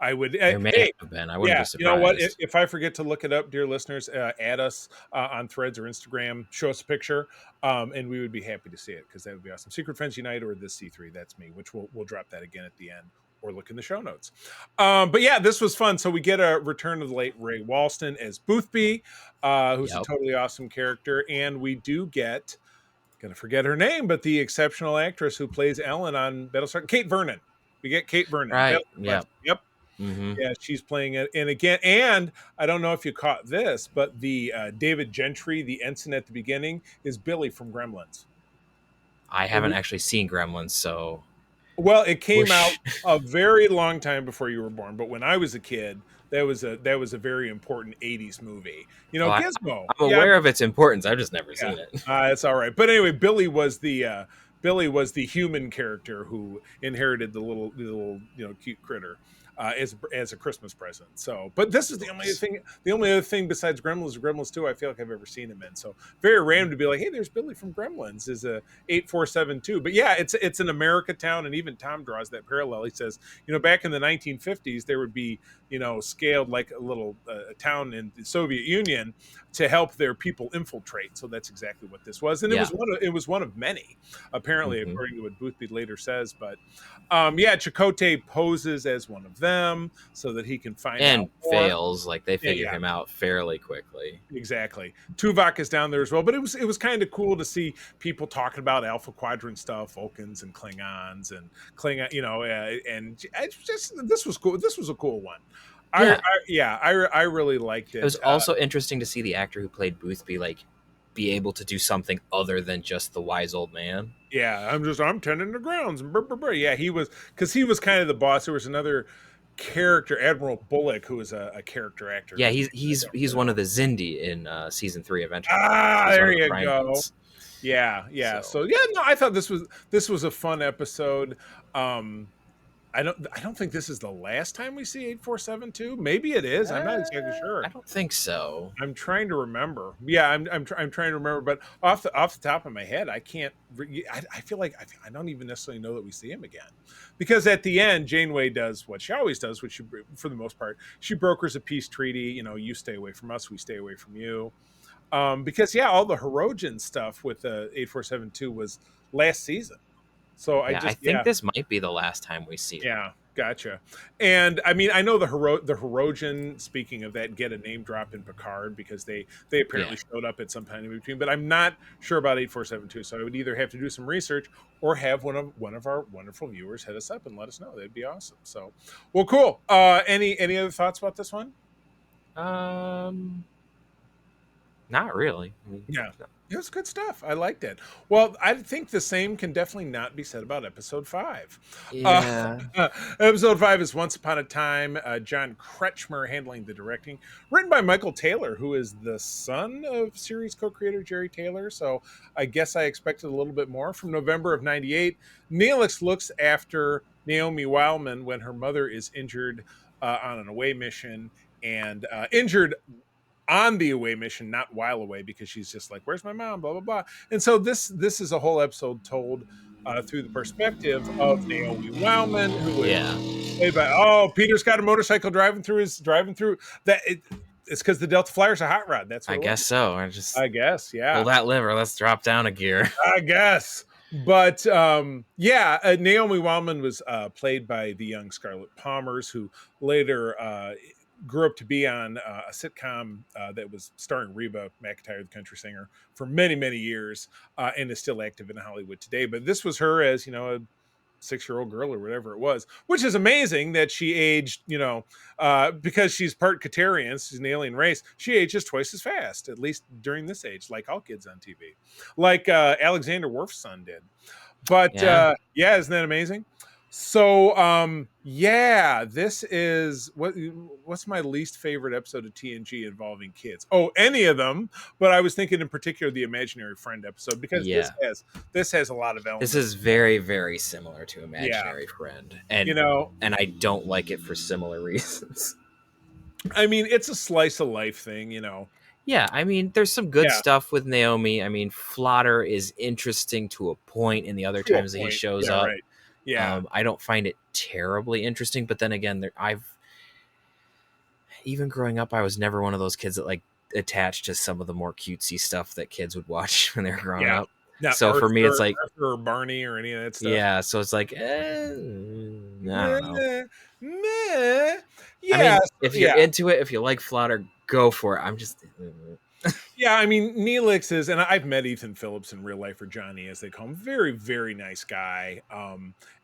There may have been. I wouldn't be surprised. You know what? If I forget to look it up, dear listeners, add us on Threads or Instagram. Show us a picture, and we would be happy to see it because that would be awesome. Secret Friends Unite or this C3, that's me, which we'll drop that again at the end or look in the show notes. But yeah, this was fun. So we get a return of the late Ray Walston as Boothby, who's a totally awesome character, and we do get, gonna forget her name, but the exceptional actress who plays Ellen on Battlestar, Kate Vernon. We get Kate Vernon. Right. Yeah. Yep. Mm-hmm. Yeah, she's playing it. And again, and I don't know if you caught this, but the David Gentry, the ensign at the beginning, is Billy from Gremlins. I haven't actually seen Gremlins, so. Well, it came out a very long time before you were born, but when I was a kid, that was a very important 80s movie. Gizmo. I'm aware of its importance. I've just never seen it. That's all right. But anyway, Billy was the human character who inherited the little cute critter. as a Christmas present. So, but this is the only other thing besides Gremlins 2, I feel like I've ever seen him in. So very random to be like, hey, there's Billy from Gremlins is a 8472. But yeah, it's an America town, and even Tom draws that parallel. He says, back in the 1950s, there would be scaled like a little town in the Soviet Union to help their people infiltrate. So that's exactly what this was, and it was one of many, apparently, according to what Boothby later says. But Chakotay poses as one of them so that he can find out more. Fails, like they figure him out fairly quickly. Exactly. Tuvok is down there as well, but it was kind of cool to see people talking about Alpha Quadrant stuff, Vulcans and Klingons and and it's just, this was cool. This was a cool one. I really liked it. It was also interesting to see the actor who played Boothby be able to do something other than just the wise old man. Yeah, I'm tending the grounds. Yeah, he was kind of the boss. There was another character, Admiral Bullock, who was a character actor. Yeah, he's one of the Zindi in season 3 of Enterprise. There you go. Yeah. So no, I thought this was a fun episode. I don't think this is the last time we see 8472. Maybe it is. I'm not exactly sure. I don't think so. I'm trying to remember. Yeah, I'm trying to remember, but off the top of my head, I can't. I feel like I don't even necessarily know that we see him again, because at the end, Janeway does what she always does, which for the most part, she brokers a peace treaty. You stay away from us, we stay away from you. Because all the Hirogen stuff with 8472 was last season. So I think this might be the last time we see them. Yeah, gotcha. And I mean, I know the Hirogen, speaking of that, get a name drop in Picard because they apparently showed up at some time in between, but I'm not sure about 8472. So I would either have to do some research or have one of our wonderful viewers hit us up and let us know. That'd be awesome. So, well, cool. Any other thoughts about this one? Not really. It was good stuff. I liked it. Well, I think the same can definitely not be said about episode 5. Yeah. Episode 5 is Once Upon a Time. John Kretschmer handling the directing. Written by Michael Taylor, who is the son of series co-creator Jerry Taylor. So I guess I expected a little bit more. From November of 98, Neelix looks after Naomi Wildman when her mother is injured on an away mission, and injured on the away mission, not while away, because she's just like, where's my mom, blah blah blah. And so this is a whole episode told through the perspective of Naomi Wildman, who is played by Peter's got a motorcycle driving through that. It's because the Delta Flyer's a hot rod. That's what I guess so. I guess, yeah. Pull that lever. Let's drop down a gear. I guess. But Naomi Wildman was played by the young Scarlett Palmers, who later grew up to be on a sitcom that was starring Reba McEntire, the country singer, for many, many years, and is still active in Hollywood today. But this was her as, a 6-year-old girl or whatever it was, which is amazing that she aged, because she's part Katarian, she's an alien race, she ages twice as fast, at least during this age, like all kids on TV, like Alexander Worf's son did. But isn't that amazing? So, this is what's my least favorite episode of TNG involving kids? Oh, any of them, but I was thinking in particular the Imaginary Friend episode, because this has a lot of elements. This is very, very similar to Imaginary Friend, and and I don't like it for similar reasons. I mean, it's a slice of life thing, Yeah, I mean, there's some good stuff with Naomi. I mean, Flotter is interesting to a point in the other times that he shows up. Right. Yeah, I don't find it terribly interesting, but then again, even growing up, I was never one of those kids that attached to some of the more cutesy stuff that kids would watch when they were growing up. Not so Arthur, for me, it's like Arthur or Barney or any of that stuff. Yeah, so it's like, I don't know. Yeah, I mean, if you're into it, if you like Flotter, go for it. I'm just. Yeah, I mean, Neelix is, and I've met Ethan Phillips in real life, or Johnny as they call him, very, very nice guy,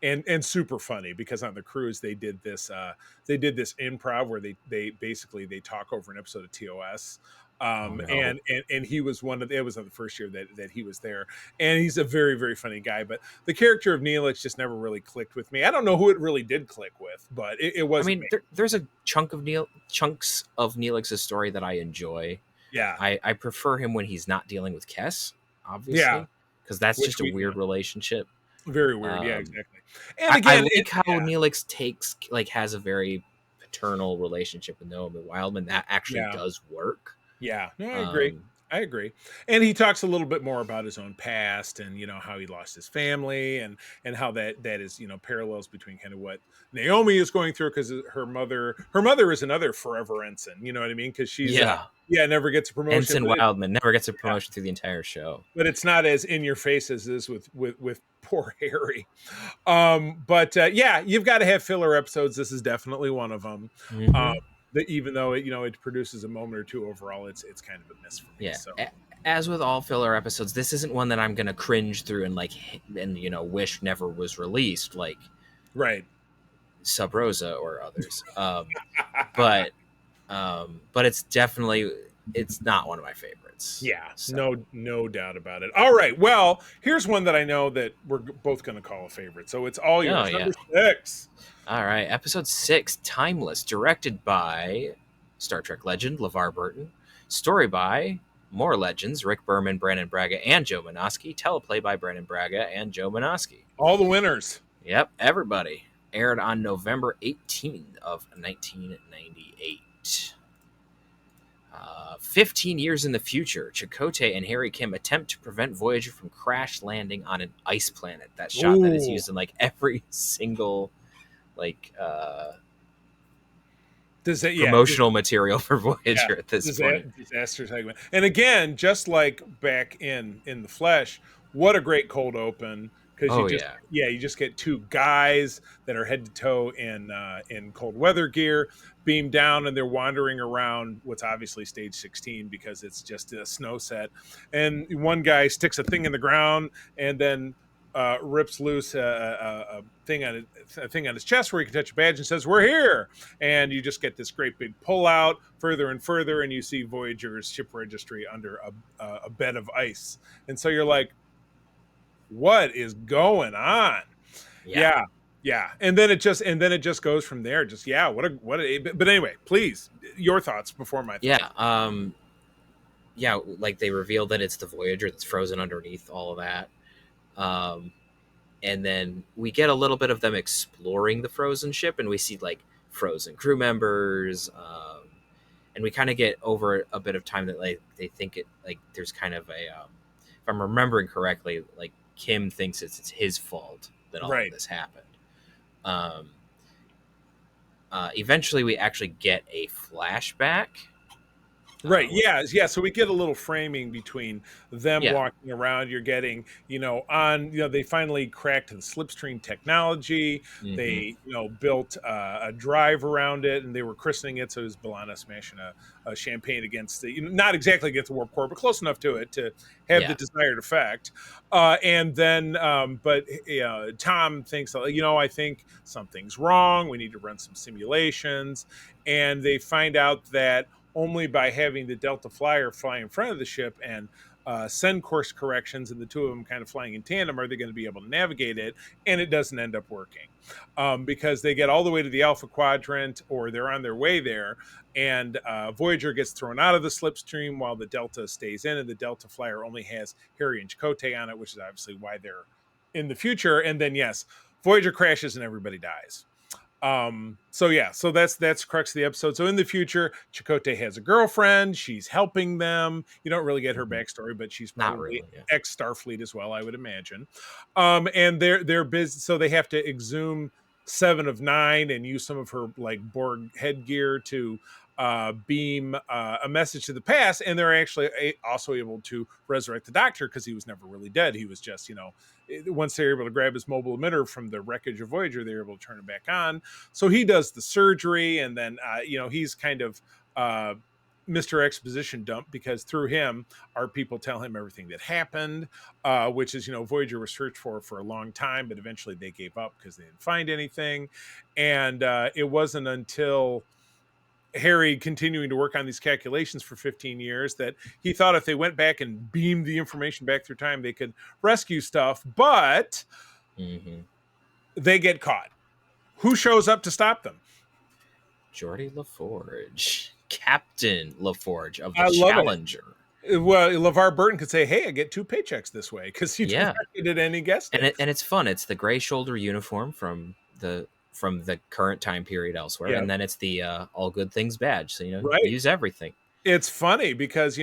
and super funny, because on the cruise they did this improv where they basically talk over an episode of TOS. And he was it was on the first year that he was there, and he's a very, very funny guy, but the character of Neelix just never really clicked with me. I don't know who it really did click with, but it was. I mean, there's a chunks of Neelix's story that I enjoy. Yeah, I prefer him when he's not dealing with Kes, obviously, because that's just a weird relationship. Very weird. Yeah, Um, exactly. And I again, like how Neelix has a very paternal relationship with Naomi Wildman. That actually yeah. does work. Yeah, no, I agree. Um, I agree. And he talks a little bit more about his own past and how he lost his family and how that is, parallels between kind of what Naomi is going through because her mother is another forever ensign, you know what I mean? Because she's yeah, never gets a promotion. Ensign Wildman never gets a promotion through the entire show. But it's not as in your face as this with poor Harry. But yeah, you've got to have filler episodes. This is definitely one of them. Mm-hmm. That even though it produces a moment or two overall, it's kind of a miss for me. Yeah. So As with all filler episodes, this isn't one that I'm gonna cringe through and wish never was released, like right. Sub Rosa or others. But it's definitely not one of my favorites. Yeah, So. no doubt about it. All right, well, here's one that I know that we're both going to call a favorite. So it's all yours. Yeah. Number 6. All right, episode 6, Timeless, directed by Star Trek legend LeVar Burton, story by more legends Rick Berman, Brandon Braga, and Joe Menosky, teleplay by Brandon Braga and Joe Menosky. All the winners. Yep, everybody. Aired on November 18th of 1998. 15 years in the future, Chakotay and Harry Kim attempt to prevent Voyager from crash landing on an ice planet. That shot that is used in every single promotional material for Voyager at this point. Disaster segment. And again, just like back in the Flesh, what a great cold open. Because you just get two guys that are head to toe in cold weather gear, beam down, and they're wandering around what's obviously stage 16 because it's just a snow set. And one guy sticks a thing in the ground and then rips loose a thing on his chest where he can touch a badge and says, "We're here." And you just get this great big pull out further and further, and you see Voyager's ship registry under a bed of ice. And so you're like, what is going on? Yeah. And then it just goes from there. Just but anyway, please, your thoughts before my thoughts. They reveal that it's the Voyager that's frozen underneath all of that. And then we get a little bit of them exploring the frozen ship, and we see frozen crew members, and we kind of get over a bit of time that they think it there's kind of a if I'm remembering correctly, Kim thinks it's his fault that all of this happened. Eventually, we actually get a flashback. Right. Yeah. So we get a little framing between them walking around. You're getting, they finally cracked the slipstream technology. Mm-hmm. They, built a drive around it, and they were christening it. So it was B'Elanna smashing a champagne against the, not exactly against the warp core, but close enough to it to have the desired effect. And then, Tom thinks, I think something's wrong. We need to run some simulations. And they find out that only by having the Delta Flyer fly in front of the ship and send course corrections, and the two of them kind of flying in tandem, are they going to be able to navigate it. And it doesn't end up working because they get all the way to the Alpha Quadrant, or they're on their way there, and Voyager gets thrown out of the slipstream while the Delta stays in, and the Delta Flyer only has Harry and Chakotay on it, which is obviously why they're in the future. And then, Voyager crashes and everybody dies. So that's crux of the episode. So in the future, Chakotay has a girlfriend. She's helping them. You don't really get her backstory, but she's probably ex Starfleet as well, I would imagine. And they're busy, so they have to exhume 7 of 9 and use some of her Borg headgear to beam a message to the past. And they're actually also able to resurrect the Doctor because he was never really dead. He was just, once they're able to grab his mobile emitter from the wreckage of Voyager, they're able to turn it back on. So he does the surgery, and then, he's kind of Mr. Exposition dump, because through him, our people tell him everything that happened, which is, Voyager was searched for a long time, but eventually they gave up because they didn't find anything. And it wasn't until Harry continuing to work on these calculations for 15 years that he thought if they went back and beamed the information back through time, they could rescue stuff, but they get caught. Who shows up to stop them? Geordi LaForge, Captain LaForge of the Challenger. Well, LeVar Burton could say, "Hey, I get 2 paychecks this way," because you Yeah, directed at any guest. and it's fun. It's the gray shoulder uniform from the current time period elsewhere, Yeah, and then it's the all good things badge. So right. use everything. It's funny because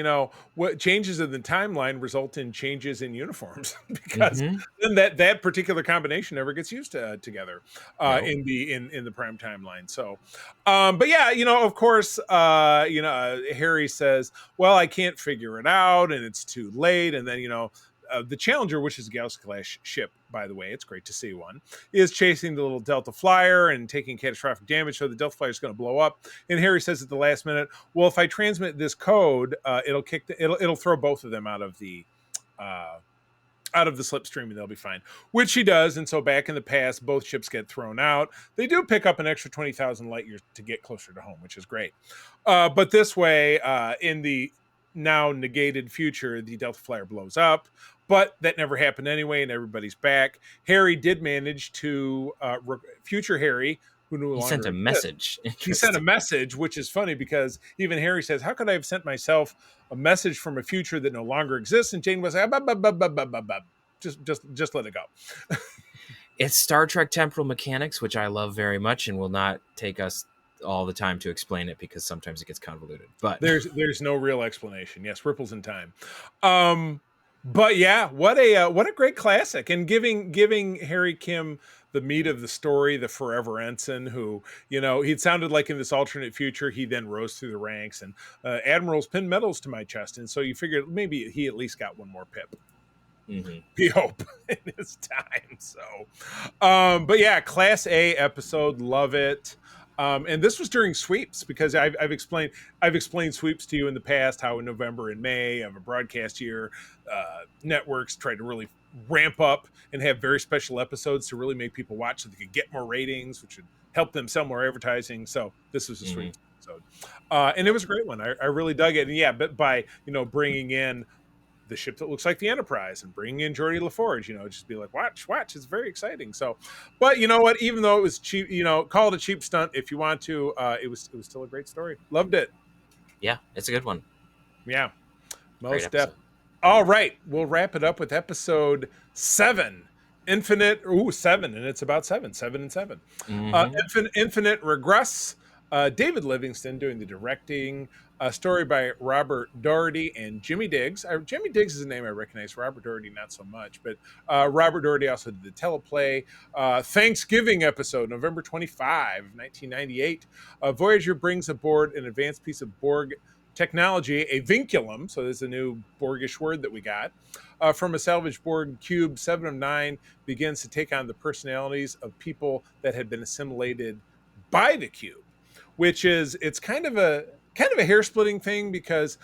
what changes in the timeline result in changes in uniforms because Mm-hmm. then that particular combination never gets used together Nope. in the prime timeline. So, but yeah, of course, Harry says, "Well, I can't figure it out, and it's too late." And then the Challenger, which is a Galaxy class ship, by the way, it's great to see one, is chasing the little Delta Flyer and taking catastrophic damage. So the Delta Flyer is going to blow up. And Harry says at the last minute, "Well, if I transmit this code, it'll throw both of them out of the slipstream, and they'll be fine." Which he does. And so back in the past, both ships get thrown out. They do pick up an extra 20,000 light years to get closer to home, which is great. But this way, in the now negated future, the Delta Flyer blows up. But that never happened anyway, and everybody's back. Harry did manage to future Harry, who no longer sent a exists. message. He sent a message, which is funny because even Harry says, "How could I have sent myself a message from a future that no longer exists?" And Jane was like, just let it go. It's Star Trek temporal mechanics, which I love very much, and will not take us all the time to explain it because sometimes it gets convoluted. But there's no real explanation. Yes, ripples in time. But yeah, what a great classic, and giving Harry Kim the meat of the story, the forever ensign who, he'd sounded like in this alternate future, he then rose through the ranks, and admirals pinned medals to my chest. And so you figured maybe he at least got one more pip. Mm-hmm. We hope in his time. So, but yeah, Class A episode, love it. And this was during sweeps because I've explained sweeps to you in the past, how in November and May of a broadcast year, networks try to really ramp up and have very special episodes to really make people watch so they could get more ratings, which would help them sell more advertising. So this was a sweep episode. And it was a great one. I really dug it. And yeah, but by, bringing in the ship that looks like the Enterprise and bringing in Geordi LaForge, just be like, watch, it's very exciting. So, but you know what, even though it was cheap, call it a cheap stunt if you want to, it was still a great story. Loved it. Yeah, it's a good one. Yeah, most definitely. All right, we'll wrap it up with episode 7, Infinite. 7, and it's about 7 and 7. Infinite Regress. David Livingston doing the directing. A story by Robert Doherty and Jimmy Diggs. Jimmy Diggs is a name I recognize. Robert Doherty, not so much. But Robert Doherty also did the teleplay. Thanksgiving episode, November 25, 1998. Voyager brings aboard an advanced piece of Borg technology, a vinculum. So there's a new Borgish word that we got. From a salvaged Borg cube, 7 of 9 begins to take on the personalities of people that had been assimilated by the cube. Which is, it's kind of a hair-splitting thing because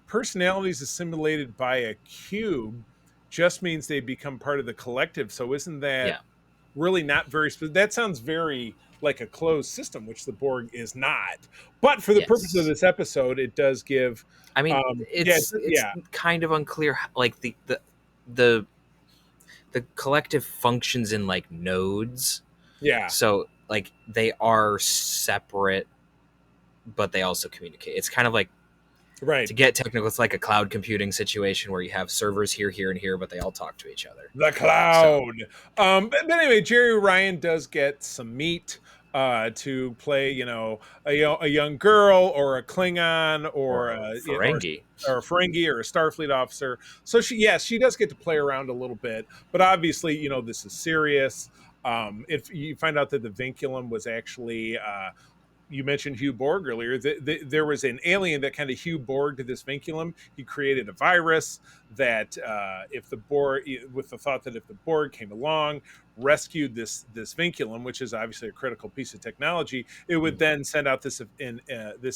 personalities assimilated by a cube just means they become part of the collective. So isn't that really not very that sounds very like a closed system, which the Borg is not. But for the purpose of this episode, it does give. I mean, it's kind of unclear, like the collective functions in like nodes. Yeah. So like they are separate, but they also communicate. It's kind of like, to get technical, it's like a cloud computing situation where you have servers here, here, and here, but they all talk to each other. The cloud. So. But anyway, Jerry Ryan does get some meat to play, a young girl or a Klingon or a Ferengi. Or a Ferengi or a Starfleet officer. So she does get to play around a little bit, but obviously, this is serious. If you find out that the vinculum was actually, you mentioned Hugh Borg earlier, there was an alien that kind of Hugh Borg to this vinculum. He created a virus that if the Borg, with the thought that if the Borg came along, rescued this vinculum, which is obviously a critical piece of technology, it would then send out this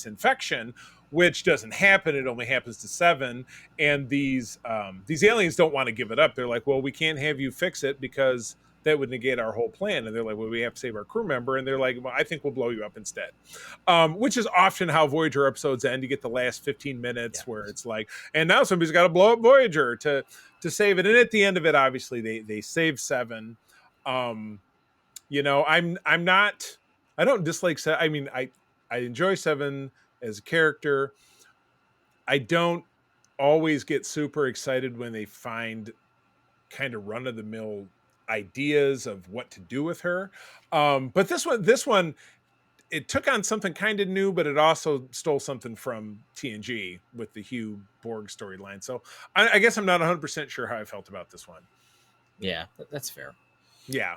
infection, which doesn't happen. It only happens to 7. And these aliens don't want to give it up. They're like, well, we can't have you fix it because that would negate our whole plan. And they're like, well, we have to save our crew member. And they're like, well, I think we'll blow you up instead. Which is often how Voyager episodes end. You get the last 15 minutes where it's like, and now somebody's got to blow up Voyager to save it. And at the end of it, obviously they save 7. I'm not, I don't dislike 7. I mean, I enjoy 7 as a character. I don't always get super excited when they find kind of run-of-the-mill ideas of what to do with her. But this one, it took on something kind of new, but it also stole something from TNG with the Hugh Borg storyline. So I guess I'm not 100% sure how I felt about this one. Yeah, that's fair. Yeah.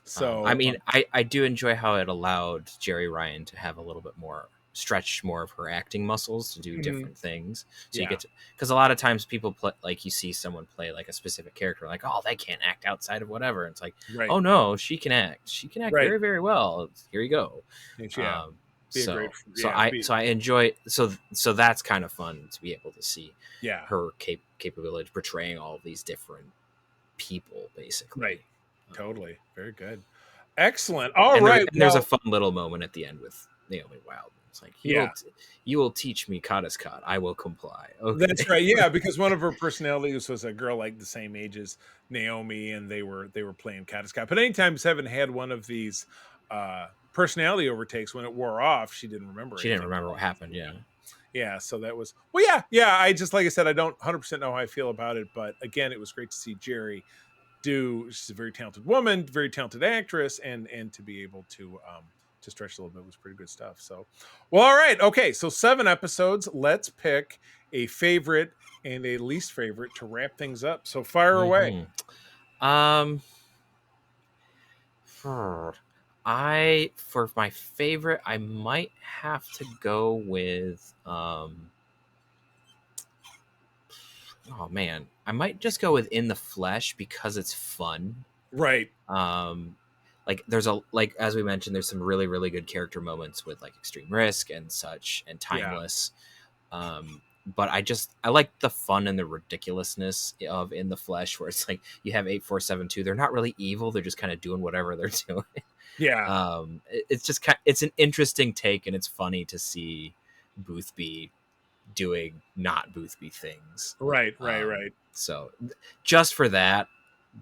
So I mean, I do enjoy how it allowed Jerry Ryan to have a little bit more stretch more of her acting muscles to do different things. So you get to, because a lot of times people play, like you see someone play like a specific character, like, oh, they can't act outside of whatever. And it's like, oh no, she can act. She can act very, very well. Here you go. Yeah. So I enjoy so that's kind of fun to be able to see her capability portraying all of these different people, basically. Right. Totally. Very good. Excellent. All right. There's a fun little moment at the end with Naomi Wild. It's like, you will teach me Kadiskat. I will comply. Okay. That's right. Yeah, because one of her personalities was a girl like the same age as Naomi, and they were playing Kadiskat. But anytime Seven had one of these personality overtakes, when it wore off, she didn't remember. She didn't remember what happened. Yeah. Yeah. So that was I just, like I said, I don't 100% know how I feel about it, but again, it was great to see Jerry she's a very talented woman, very talented actress, and to be able to stretch a little bit was pretty good stuff. So, well, all right, okay, so 7 episodes. Let's pick a favorite and a least favorite to wrap things up. So fire away. For my favorite, I might have to go with oh man, I might just go with In the Flesh because it's fun. Right. Like there's as we mentioned, there's some really, really good character moments with like Extreme Risk and such and Timeless. But I like the fun and the ridiculousness of In the Flesh, where it's like you have 8472. They're not really evil. They're just kind of doing whatever they're doing. Yeah. It's just it's an interesting take, and it's funny to see Boothby doing not Boothby things. Right. So just for that,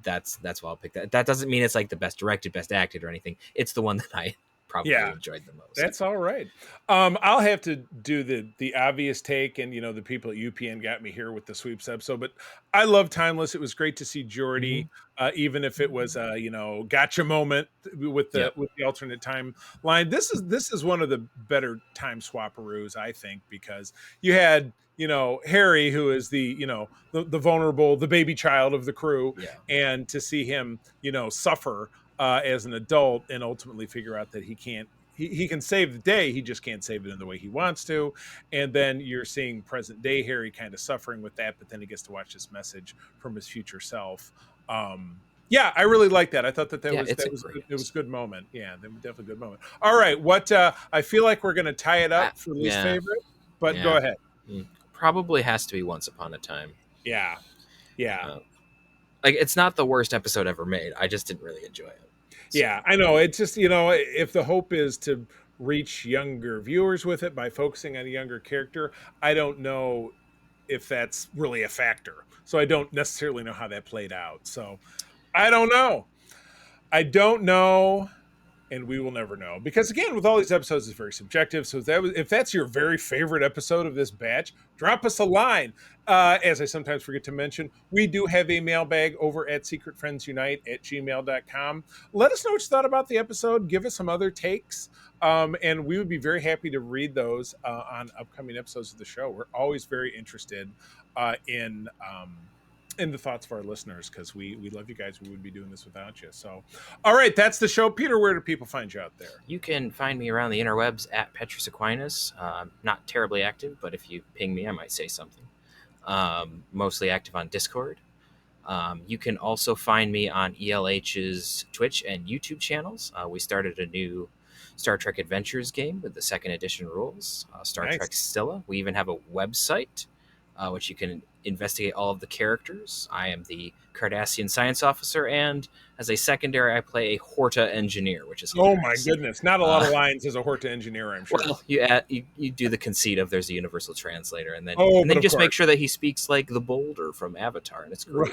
that's why I'll pick that. That doesn't mean it's like the best directed, best acted or anything. It's the one that I probably enjoyed the most. That's all right. I'll have to do the obvious take, and the people at UPN got me here with the sweeps episode, but I love Timeless. It was great to see Geordi, even if it was gotcha moment with the alternate timeline. This is one of the better time swapperoos, I think, because you had Harry, who is the vulnerable, the baby child of the crew, and to see him suffer as an adult and ultimately figure out that he can save the day, he just can't save it in the way he wants to. And then you're seeing present day Harry kind of suffering with that, but then he gets to watch this message from his future self. I really like that. I thought that was a good moment. Yeah, definitely a good moment. All right, what I feel like we're going to tie it up for least favorite, but go ahead. Probably has to be Once Upon a Time. Yeah. Like, it's not the worst episode ever made. I just didn't really enjoy it. So. Yeah, I know. It's just, if the hope is to reach younger viewers with it by focusing on a younger character, I don't know if that's really a factor. So I don't necessarily know how that played out. So I don't know. And we will never know, because again, with all these episodes, it's very subjective. So if that's your very favorite episode of this batch, drop us a line. As I sometimes forget to mention, we do have a mailbag over at secretfriendsunite@gmail.com. Let us know what you thought about the episode. Give us some other takes. And we would be very happy to read those on upcoming episodes of the show. We're always very interested in the thoughts of our listeners, because we love you guys. We would be doing this without you. So, all right, that's the show. Peter, where do people find you out there? You can find me around the interwebs at Petrus Aquinas. Not terribly active, but if you ping me, I might say something. Mostly active on Discord. You can also find me on ELH's Twitch and YouTube channels. We started a new Star Trek Adventures game with the 2nd edition rules, Star Trek Scylla. We even have a website, which you can investigate all of the characters. I am the Cardassian science officer, and as a secondary, I play a Horta engineer, which is hilarious. Oh my goodness! Not a lot of lines as a Horta engineer, I'm sure. Well, you do the conceit of there's a universal translator, and then you just make sure that he speaks like the Boulder from Avatar, and it's great.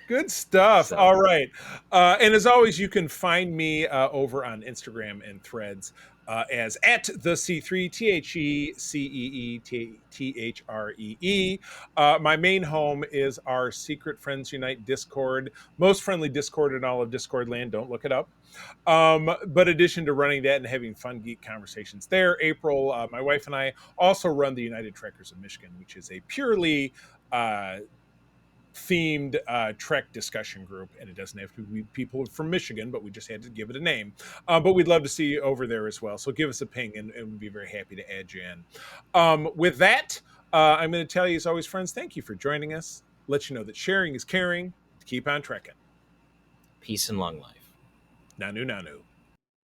Good stuff. All right. And as always, you can find me over on Instagram and Threads as at the C3 THECEETHREE. My main home is our Secret Friends Unite Discord, most friendly Discord in all of Discord land. Don't look it up. But in addition to running that and having fun geek conversations there, April, my wife, and I also run the United Trekkers of Michigan, which is a purely themed Trek discussion group, and it doesn't have to be people from Michigan, but we just had to give it a name. But we'd love to see you over there as well, so give us a ping, and we'd be very happy to add you in. With that, I'm going to tell you, as always, friends, thank you for joining us. Let you know that sharing is caring. Keep on trekking. Peace and long life. Nanu nanu.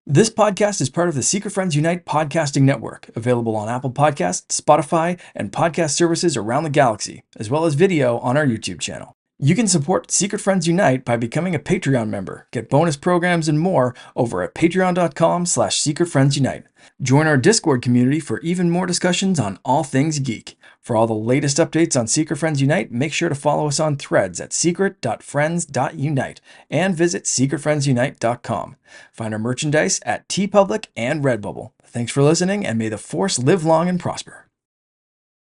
This podcast is part of the Secret Friends Unite podcasting network, available on Apple Podcasts, Spotify, and podcast services around the galaxy, as well as video on our YouTube channel. You can support Secret Friends Unite by becoming a Patreon member, get bonus programs and more over at patreon.com/secretfriendsunite. Join our Discord community for even more discussions on all things geek. For all the latest updates on Secret Friends Unite, make sure to follow us on Threads at secret.friends.unite and visit secretfriendsunite.com. Find our merchandise at TeePublic and Redbubble. Thanks for listening, and may the Force live long and prosper.